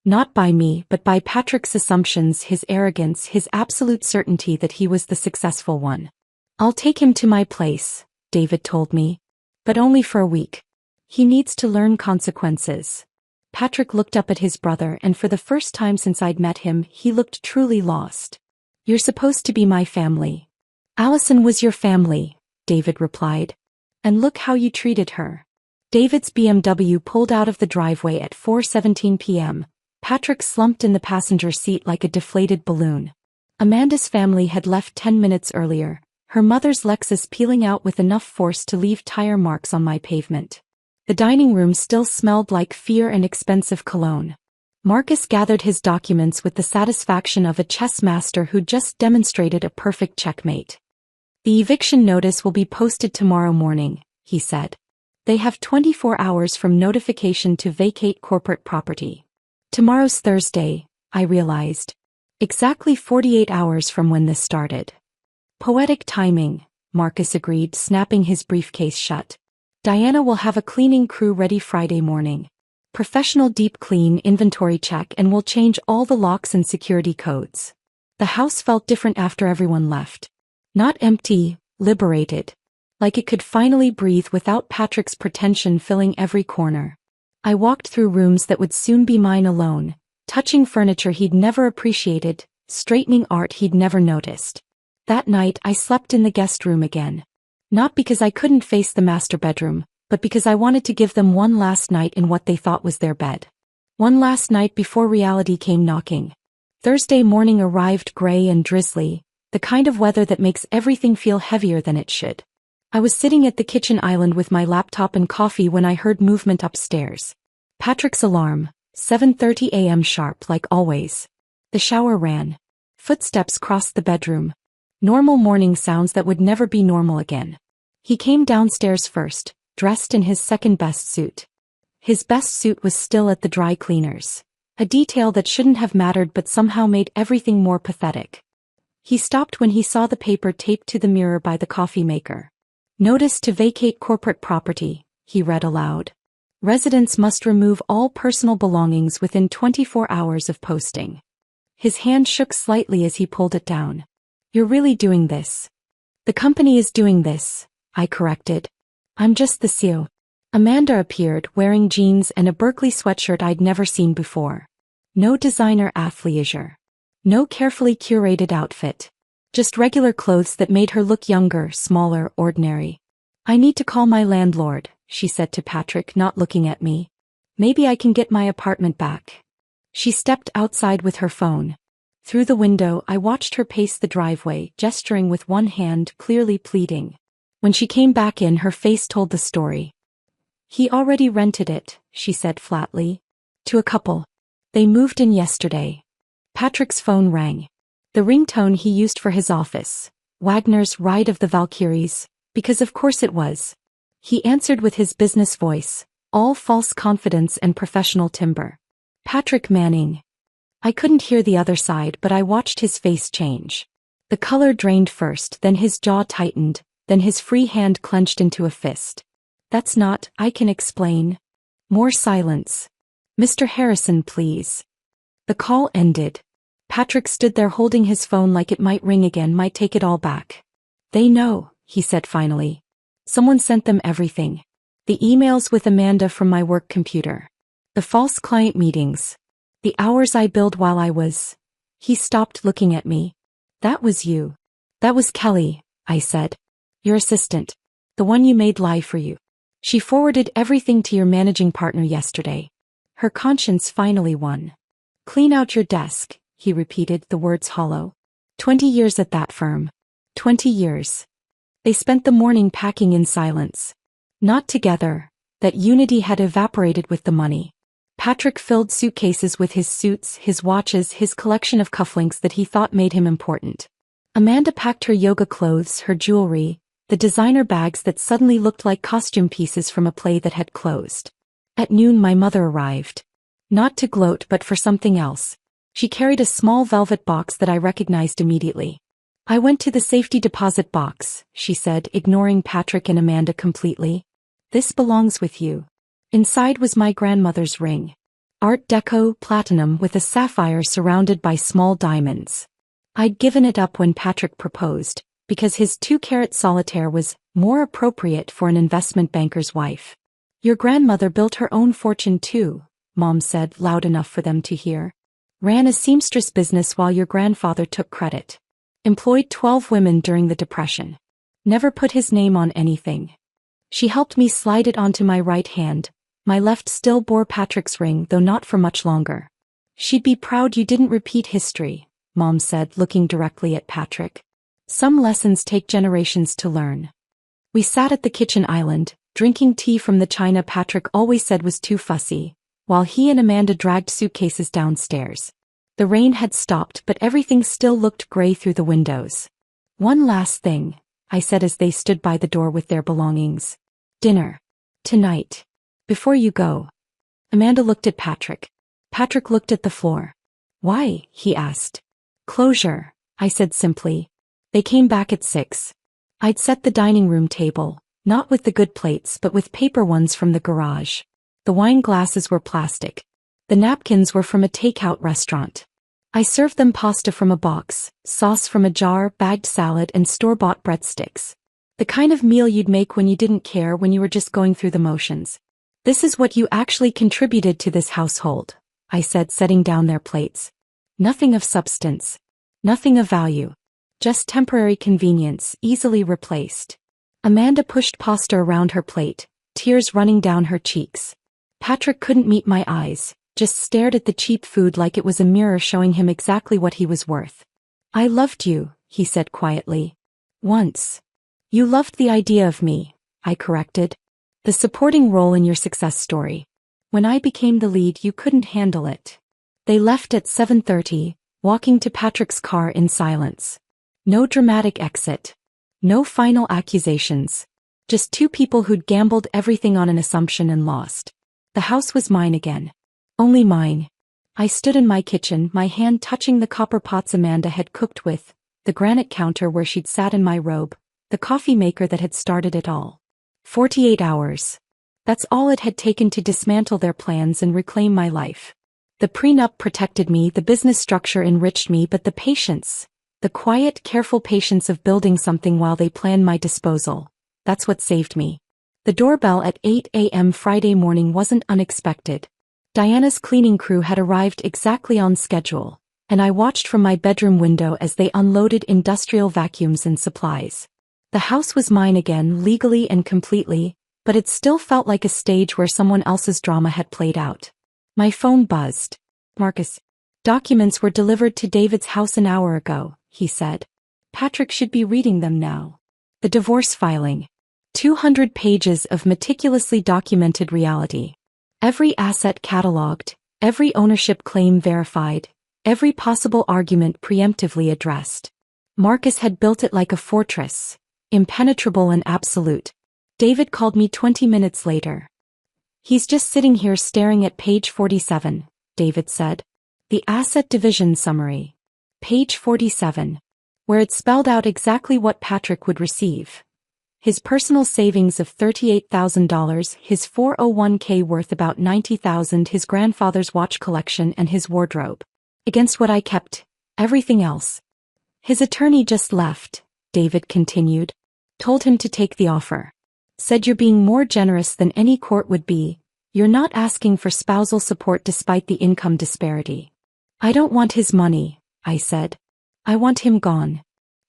Not by me, but by Patrick's assumptions, his arrogance, his absolute certainty that he was the successful one. I'll take him to my place, David told me. But only for a week. He needs to learn consequences. Patrick looked up at his brother, and for the first time since I'd met him, he looked truly lost. You're supposed to be my family. Allison was your family, David replied. And look how you treated her. David's BMW pulled out of the driveway at 4:17 p.m. Patrick slumped in the passenger seat like a deflated balloon. Amanda's family had left 10 minutes earlier, her mother's Lexus peeling out with enough force to leave tire marks on my pavement. The dining room still smelled like fear and expensive cologne. Marcus gathered his documents with the satisfaction of a chess master who just demonstrated a perfect checkmate. The eviction notice will be posted tomorrow morning, he said. They have 24 hours from notification to vacate corporate property. Tomorrow's Thursday, I realized. Exactly 48 hours from when this started. Poetic timing, Marcus agreed, snapping his briefcase shut. Diana will have a cleaning crew ready Friday morning. Professional deep clean, inventory check, and will change all the locks and security codes. The house felt different after everyone left. Not empty, liberated. Like it could finally breathe without Patrick's pretension filling every corner. I walked through rooms that would soon be mine alone, touching furniture he'd never appreciated, straightening art he'd never noticed. That night I slept in the guest room again. Not because I couldn't face the master bedroom, but because I wanted to give them one last night in what they thought was their bed. One last night before reality came knocking. Thursday morning arrived gray and drizzly, the kind of weather that makes everything feel heavier than it should. I was sitting at the kitchen island with my laptop and coffee when I heard movement upstairs. Patrick's alarm, 7:30 a.m. sharp like always. The shower ran. Footsteps crossed the bedroom. Normal morning sounds that would never be normal again. He came downstairs first, dressed in his second-best suit. His best suit was still at the dry cleaners. A detail that shouldn't have mattered but somehow made everything more pathetic. He stopped when he saw the paper taped to the mirror by the coffee maker. Notice to vacate corporate property, he read aloud. Residents must remove all personal belongings within 24 hours of posting. His hand shook slightly as he pulled it down. You're really doing this. The company is doing this, I corrected. I'm just the CEO. Amanda appeared, wearing jeans and a Berkeley sweatshirt I'd never seen before. No designer athleisure. No carefully curated outfit. Just regular clothes that made her look younger, smaller, ordinary. I need to call my landlord, she said to Patrick, not looking at me. Maybe I can get my apartment back. She stepped outside with her phone. Through the window, I watched her pace the driveway, gesturing with one hand, clearly pleading. When she came back in, her face told the story. He already rented it, she said flatly. To a couple. They moved in yesterday. Patrick's phone rang. The ringtone he used for his office. Wagner's Ride of the Valkyries, because of course it was. He answered with his business voice, all false confidence and professional timbre. Patrick Manning. I couldn't hear the other side, but I watched his face change. The color drained first, then his jaw tightened, then his free hand clenched into a fist. That's not, I can explain. More silence. Mr. Harrison, please. The call ended. Patrick stood there holding his phone like it might ring again, might take it all back. They know, he said finally. Someone sent them everything. The emails with Amanda from my work computer. The false client meetings. The hours I billed while I was. He stopped looking at me. That was you. That was Kelly, I said. Your assistant. The one you made lie for you. She forwarded everything to your managing partner yesterday. Her conscience finally won. Clean out your desk, he repeated, the words hollow. 20 years at that firm. 20 years. They spent the morning packing in silence. Not together. That unity had evaporated with the money. Patrick filled suitcases with his suits, his watches, his collection of cufflinks that he thought made him important. Amanda packed her yoga clothes, her jewelry, the designer bags that suddenly looked like costume pieces from a play that had closed. At noon my mother arrived. Not to gloat but for something else. She carried a small velvet box that I recognized immediately. I went to the safety deposit box, she said, ignoring Patrick and Amanda completely. This belongs with you. Inside was my grandmother's ring. Art Deco platinum with a sapphire surrounded by small diamonds. I'd given it up when Patrick proposed, because his 2-carat solitaire was more appropriate for an investment banker's wife. Your grandmother built her own fortune too, Mom said loud enough for them to hear. Ran a seamstress business while your grandfather took credit. Employed 12 women during the Depression. Never put his name on anything. She helped me slide it onto my right hand. My left still bore Patrick's ring, though not for much longer. She'd be proud you didn't repeat history, Mom said, looking directly at Patrick. Some lessons take generations to learn. We sat at the kitchen island, drinking tea from the china Patrick always said was too fussy, while he and Amanda dragged suitcases downstairs. The rain had stopped, but everything still looked gray through the windows. One last thing, I said as they stood by the door with their belongings. Dinner. Tonight. Before you go. Amanda looked at Patrick. Patrick looked at the floor. Why? He asked. Closure, I said simply. They came back at 6. I'd set the dining room table, not with the good plates but with paper ones from the garage. The wine glasses were plastic. The napkins were from a takeout restaurant. I served them pasta from a box, sauce from a jar, bagged salad and store-bought breadsticks. The kind of meal you'd make when you didn't care, when you were just going through the motions. This is what you actually contributed to this household, I said, setting down their plates. Nothing of substance. Nothing of value. Just temporary convenience, easily replaced. Amanda pushed pasta around her plate, tears running down her cheeks. Patrick couldn't meet my eyes, just stared at the cheap food like it was a mirror showing him exactly what he was worth. I loved you, he said quietly. Once. You loved the idea of me, I corrected. The supporting role in your success story. When I became the lead, you couldn't handle it. They left at 7:30, walking to Patrick's car in silence. No dramatic exit. No final accusations. Just two people who'd gambled everything on an assumption and lost. The house was mine again. Only mine. I stood in my kitchen, my hand touching the copper pots Amanda had cooked with, the granite counter where she'd sat in my robe, the coffee maker that had started it all. 48 hours. That's all it had taken to dismantle their plans and reclaim my life. The prenup protected me, the business structure enriched me, but the patience, the quiet, careful patience of building something while they planned my disposal, that's what saved me. The doorbell at 8 a.m. Friday morning wasn't unexpected. Diana's cleaning crew had arrived exactly on schedule, and I watched from my bedroom window as they unloaded industrial vacuums and supplies. The house was mine again, legally and completely, but it still felt like a stage where someone else's drama had played out. My phone buzzed. Marcus. Documents were delivered to David's house an hour ago, he said. Patrick should be reading them now. The divorce filing. 200 pages of meticulously documented reality. Every asset catalogued, every ownership claim verified, every possible argument preemptively addressed. Marcus had built it like a fortress. Impenetrable and absolute. David called me 20 minutes later. He's just sitting here staring at page 47, David said. The asset division summary. Page 47. Where it spelled out exactly what Patrick would receive. His personal savings of $38,000, his 401k worth about $90,000, his grandfather's watch collection and his wardrobe. Against what I kept, everything else. His attorney just left, David continued. Told him to take the offer. Said you're being more generous than any court would be. You're not asking for spousal support despite the income disparity. I don't want his money, I said. I want him gone.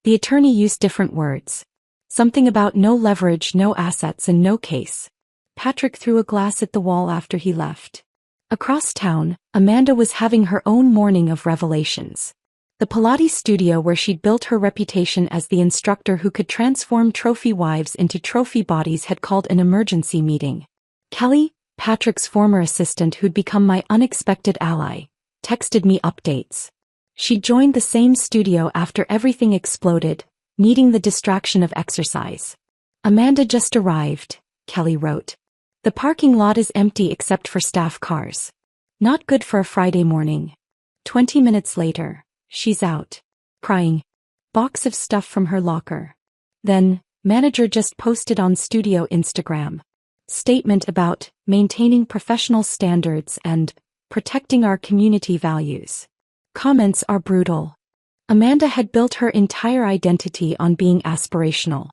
The attorney used different words. Something about no leverage, no assets and no case. Patrick threw a glass at the wall after he left. Across town, Amanda was having her own morning of revelations. The Pilates studio where she'd built her reputation as the instructor who could transform trophy wives into trophy bodies had called an emergency meeting. Kelly, Patrick's former assistant who'd become my unexpected ally, texted me updates. She joined the same studio after everything exploded, needing the distraction of exercise. Amanda just arrived, Kelly wrote. The parking lot is empty except for staff cars. Not good for a Friday morning. 20 minutes later. She's out. Crying. Box of stuff from her locker. Then, manager just posted on studio Instagram. Statement about maintaining professional standards and protecting our community values. Comments are brutal. Amanda had built her entire identity on being aspirational.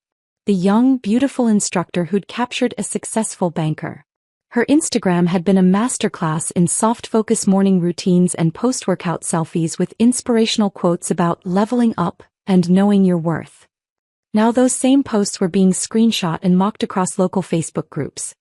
The young, beautiful instructor who'd captured a successful banker. Her Instagram had been a masterclass in soft-focus morning routines and post-workout selfies with inspirational quotes about leveling up and knowing your worth. Now those same posts were being screenshot and mocked across local Facebook groups.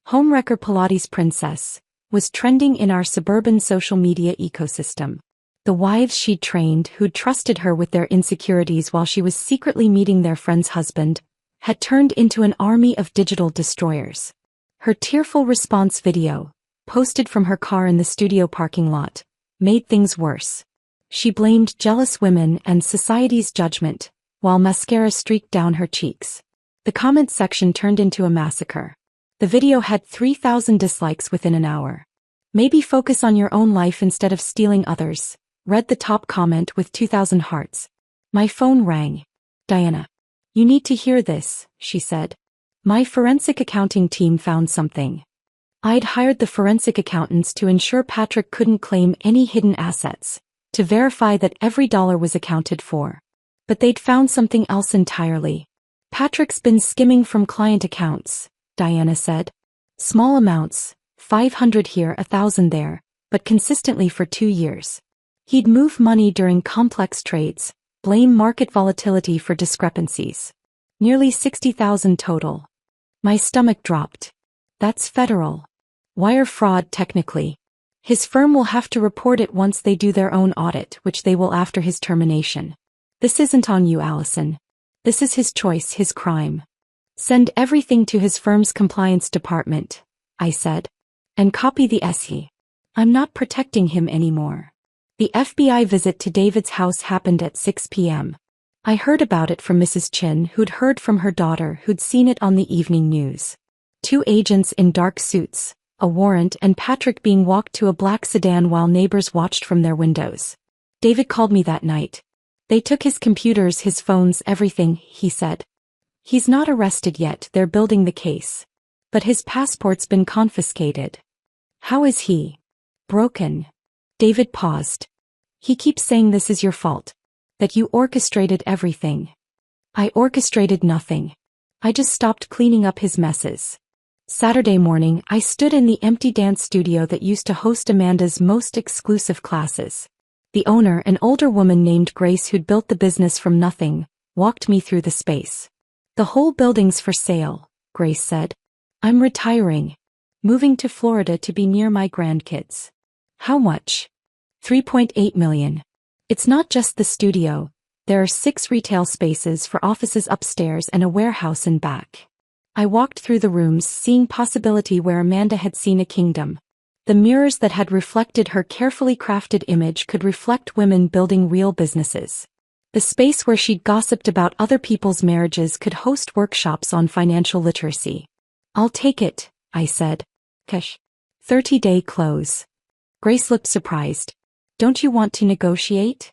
Homewrecker Pilates Princess was trending in our suburban social media ecosystem. The wives she'd trained, who'd trusted her with their insecurities while she was secretly meeting their friend's husband, had turned into an army of digital destroyers. Her tearful response video, posted from her car in the studio parking lot, made things worse. She blamed jealous women and society's judgment, while mascara streaked down her cheeks. The comment section turned into a massacre. The video had 3,000 dislikes within an hour. Maybe focus on your own life instead of stealing others, read the top comment with 2,000 hearts. My phone rang. Diana. You need to hear this, she said. My forensic accounting team found something. I'd hired the forensic accountants to ensure Patrick couldn't claim any hidden assets, to verify that every dollar was accounted for. But they'd found something else entirely. Patrick's been skimming from client accounts, Diana said. Small amounts, 500 here, 1,000 there, but consistently for 2 years. He'd move money during complex trades, blame market volatility for discrepancies. Nearly 60,000 total. My stomach dropped. That's federal. Wire fraud technically. His firm will have to report it once they do their own audit, which they will after his termination. This isn't on you, Allison. This is his choice, his crime. Send everything to his firm's compliance department, I said. And copy the SE. I'm not protecting him anymore. The FBI visit to David's house happened at 6 p.m. I heard about it from Mrs. Chin, who'd heard from her daughter, who'd seen it on the evening news. 2 agents in dark suits, a warrant, and Patrick being walked to a black sedan while neighbors watched from their windows. David called me that night. They took his computers, his phones, everything, he said. He's not arrested yet, they're building the case. But his passport's been confiscated. How is he? Broken. David paused. He keeps saying this is your fault. That you orchestrated everything. I orchestrated nothing. I just stopped cleaning up his messes. Saturday morning, I stood in the empty dance studio that used to host Amanda's most exclusive classes. The owner, an older woman named Grace who'd built the business from nothing, walked me through the space. The whole building's for sale, Grace said. I'm retiring. Moving to Florida to be near my grandkids. How much? $3.8 million. It's not just the studio. There are 6 retail spaces for offices upstairs and a warehouse in back. I walked through the rooms, seeing possibility where Amanda had seen a kingdom. The mirrors that had reflected her carefully crafted image could reflect women building real businesses. The space where she'd gossiped about other people's marriages could host workshops on financial literacy. I'll take it, I said. Cash. 30-day close. Grace looked surprised. Don't you want to negotiate?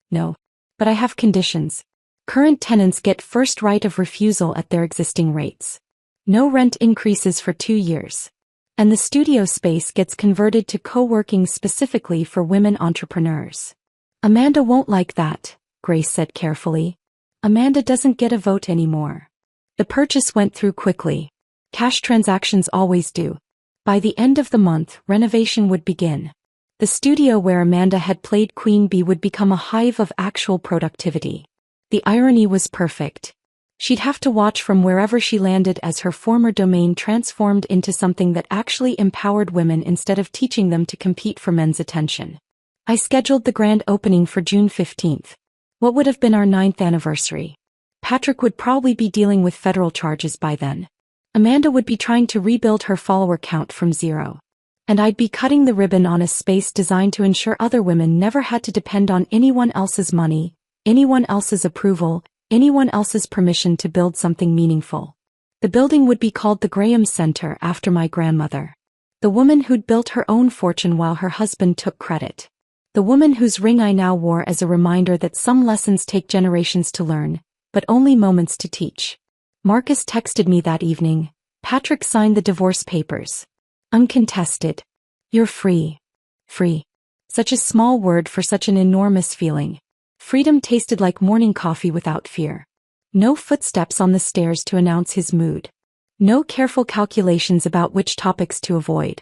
No. But I have conditions. Current tenants get first right of refusal at their existing rates. No rent increases for 2 years. And the studio space gets converted to co-working specifically for women entrepreneurs. Amanda won't like that, Grace said carefully. Amanda doesn't get a vote anymore. The purchase went through quickly. Cash transactions always do. By the end of the month, renovation would begin. The studio where Amanda had played Queen Bee would become a hive of actual productivity. The irony was perfect. She'd have to watch from wherever she landed as her former domain transformed into something that actually empowered women instead of teaching them to compete for men's attention. I scheduled the grand opening for June 15th. What would have been our 9th anniversary? Patrick would probably be dealing with federal charges by then. Amanda would be trying to rebuild her follower count from 0. And I'd be cutting the ribbon on a space designed to ensure other women never had to depend on anyone else's money, anyone else's approval, anyone else's permission to build something meaningful. The building would be called the Graham Center after my grandmother. The woman who'd built her own fortune while her husband took credit. The woman whose ring I now wore as a reminder that some lessons take generations to learn, but only moments to teach. Marcus texted me that evening. Patrick signed the divorce papers. Uncontested. You're free. Free. Such a small word for such an enormous feeling. Freedom tasted like morning coffee without fear. No footsteps on the stairs to announce his mood. No careful calculations about which topics to avoid.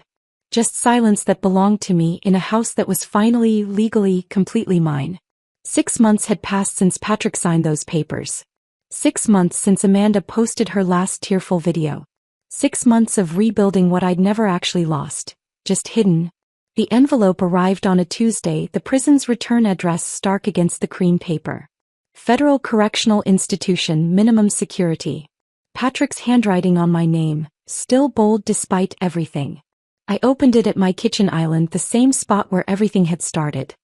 Just silence that belonged to me in a house that was finally, legally, completely mine. 6 months had passed since Patrick signed those papers. 6 months since Amanda posted her last tearful video. 6 months of rebuilding what I'd never actually lost, just hidden. The envelope arrived on a Tuesday, the prison's return address stark against the cream paper. Federal Correctional Institution, minimum security. Patrick's handwriting on my name, still bold despite everything. I opened it at my kitchen island, the same spot where everything had started.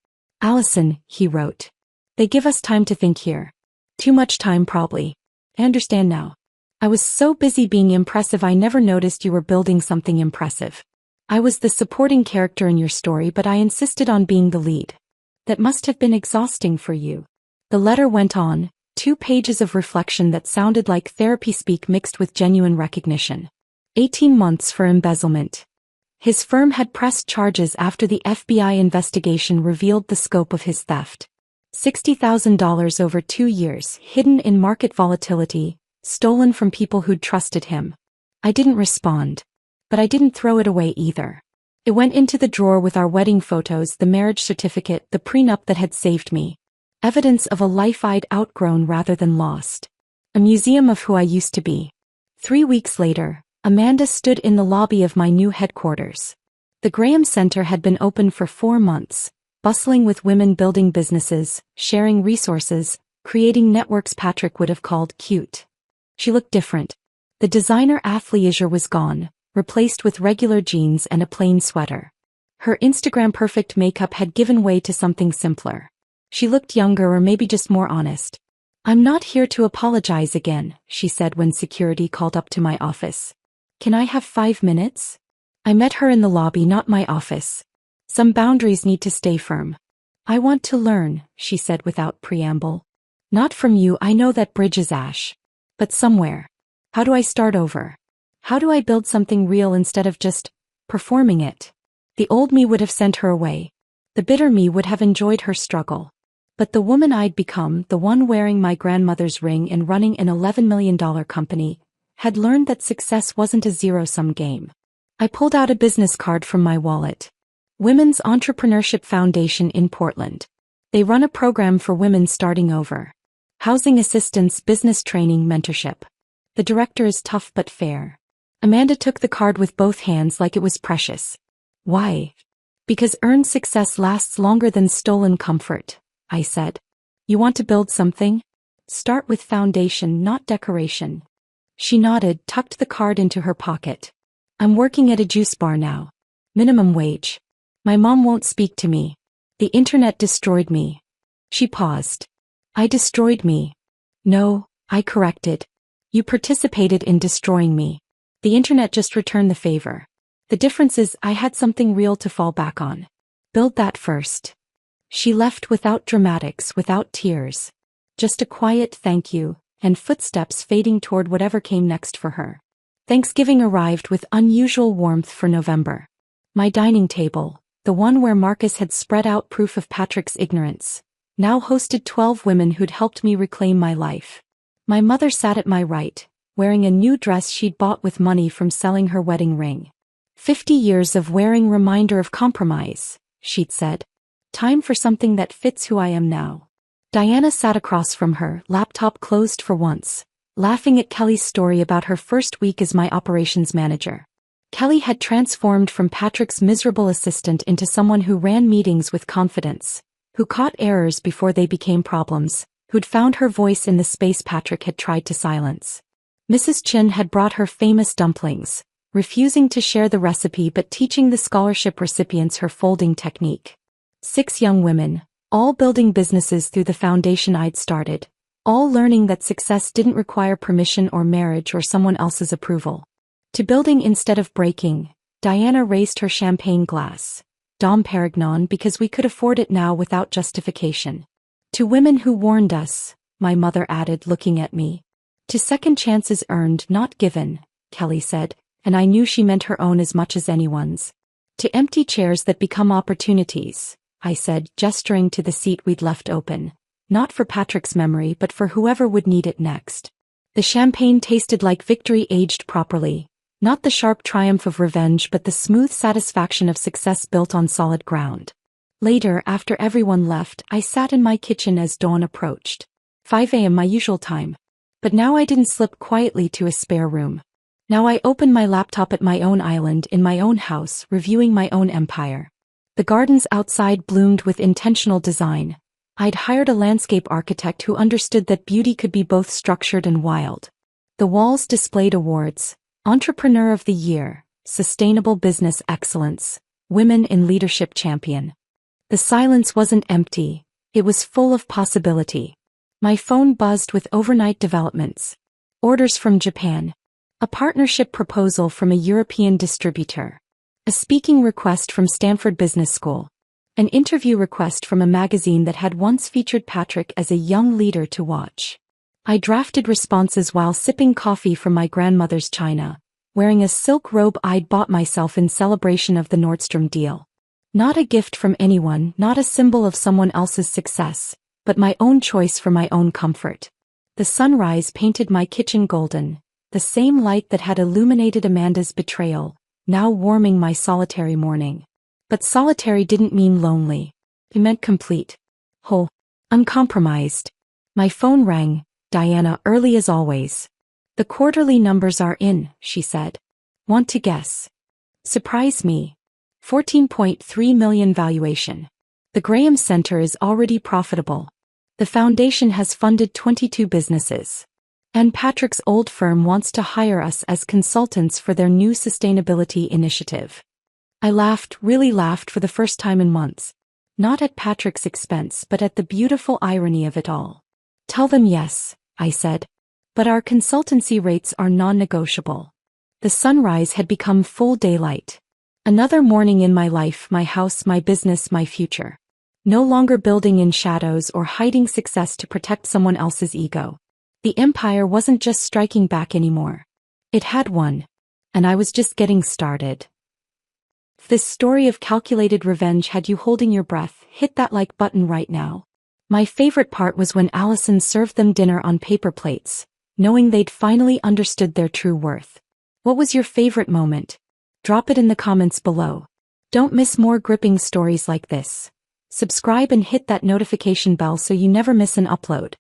Allison, he wrote. They give us time to think here. Too much time probably. I understand now. I was so busy being impressive I never noticed you were building something impressive. I was the supporting character in your story, but I insisted on being the lead. That must have been exhausting for you. The letter went on, 2 pages of reflection that sounded like therapy speak mixed with genuine recognition. 18 months for embezzlement. His firm had pressed charges after the FBI investigation revealed the scope of his theft. $60,000 over 2 years, hidden in market volatility, stolen from people who'd trusted him. I didn't respond. But I didn't throw it away either. It went into the drawer with our wedding photos, the marriage certificate, the prenup that had saved me. Evidence of a life I'd outgrown rather than lost. A museum of who I used to be. 3 weeks later, Amanda stood in the lobby of my new headquarters. The Graham Center had been open for 4 months, bustling with women building businesses, sharing resources, creating networks Patrick would have called cute. She looked different. The designer athleisure was gone, replaced with regular jeans and a plain sweater. Her Instagram-perfect makeup had given way to something simpler. She looked younger, or maybe just more honest. I'm not here to apologize again, she said when security called up to my office. Can I have 5 minutes? I met her in the lobby, not my office. Some boundaries need to stay firm. I want to learn, she said without preamble. Not from you, I know that bridge is ash. But somewhere. How do I start over? How do I build something real instead of just performing it? The old me would have sent her away. The bitter me would have enjoyed her struggle. But the woman I'd become, the one wearing my grandmother's ring and running an $11 million company, had learned that success wasn't a zero-sum game. I pulled out a business card from my wallet. Women's Entrepreneurship Foundation in Portland. They run a program for women starting over. Housing assistance, business training, mentorship. The director is tough but fair. Amanda took the card with both hands like it was precious. Why? Because earned success lasts longer than stolen comfort, I said. You want to build something? Start with foundation, not decoration. She nodded, tucked the card into her pocket. I'm working at a juice bar now. Minimum wage. My mom won't speak to me. The internet destroyed me. She paused. I destroyed me. No, I corrected. You participated in destroying me. The internet just returned the favor. The difference is I had something real to fall back on. Build that first. She left without dramatics, without tears. Just a quiet thank you, and footsteps fading toward whatever came next for her. Thanksgiving arrived with unusual warmth for November. My dining table, the one where Marcus had spread out proof of Patrick's ignorance, now hosted 12 women who'd helped me reclaim my life. My mother sat at my right, wearing a new dress she'd bought with money from selling her wedding ring. 50 years of wearing, reminder of compromise, she'd said. Time for something that fits who I am now. Diana sat across from her, laptop closed for once, laughing at Kelly's story about her first week as my operations manager. Kelly had transformed from Patrick's miserable assistant into someone who ran meetings with confidence, who caught errors before they became problems, who'd found her voice in the space Patrick had tried to silence. Mrs. Chin had brought her famous dumplings, refusing to share the recipe but teaching the scholarship recipients her folding technique. 6 young women, all building businesses through the foundation I'd started, all learning that success didn't require permission or marriage or someone else's approval. To building instead of breaking, Diana raised her champagne glass. Dom Perignon, because we could afford it now without justification. To women who warned us, my mother added, looking at me. To second chances earned, not given, Kelly said, and I knew she meant her own as much as anyone's. To empty chairs that become opportunities, I said, gesturing to the seat we'd left open. Not for Patrick's memory but for whoever would need it next. The champagne tasted like victory aged properly. Not the sharp triumph of revenge but the smooth satisfaction of success built on solid ground. Later, after everyone left, I sat in my kitchen as dawn approached. 5 a.m. my usual time. But now I didn't slip quietly to a spare room. Now I opened my laptop at my own island in my own house, reviewing my own empire. The gardens outside bloomed with intentional design. I'd hired a landscape architect who understood that beauty could be both structured and wild. The walls displayed awards: Entrepreneur of the Year, Sustainable Business Excellence, Women in Leadership Champion. The silence wasn't empty, it was full of possibility. My phone buzzed with overnight developments. Orders from Japan. A partnership proposal from a European distributor. A speaking request from Stanford Business School. An interview request from a magazine that had once featured Patrick as a young leader to watch. I drafted responses while sipping coffee from my grandmother's china, wearing a silk robe I'd bought myself in celebration of the Nordstrom deal. Not a gift from anyone, not a symbol of someone else's success, but my own choice for my own comfort. The sunrise painted my kitchen golden, the same light that had illuminated Amanda's betrayal, now warming my solitary morning. But solitary didn't mean lonely. It meant complete. Whole. Uncompromised. My phone rang. Diana, early as always. The quarterly numbers are in, she said. Want to guess? Surprise me. 14.3 million valuation. The Graham Center is already profitable. The foundation has funded 22 businesses. And Patrick's old firm wants to hire us as consultants for their new sustainability initiative. I laughed, really laughed for the first time in months. Not at Patrick's expense but at the beautiful irony of it all. Tell them yes, I said. But our consultancy rates are non-negotiable. The sunrise had become full daylight. Another morning in my life, my house, my business, my future. No longer building in shadows or hiding success to protect someone else's ego. The empire wasn't just striking back anymore. It had won. And I was just getting started. If this story of calculated revenge had you holding your breath, hit that like button right now. My favorite part was when Allison served them dinner on paper plates, knowing they'd finally understood their true worth. What was your favorite moment? Drop it in the comments below. Don't miss more gripping stories like this. Subscribe and hit that notification bell so you never miss an upload.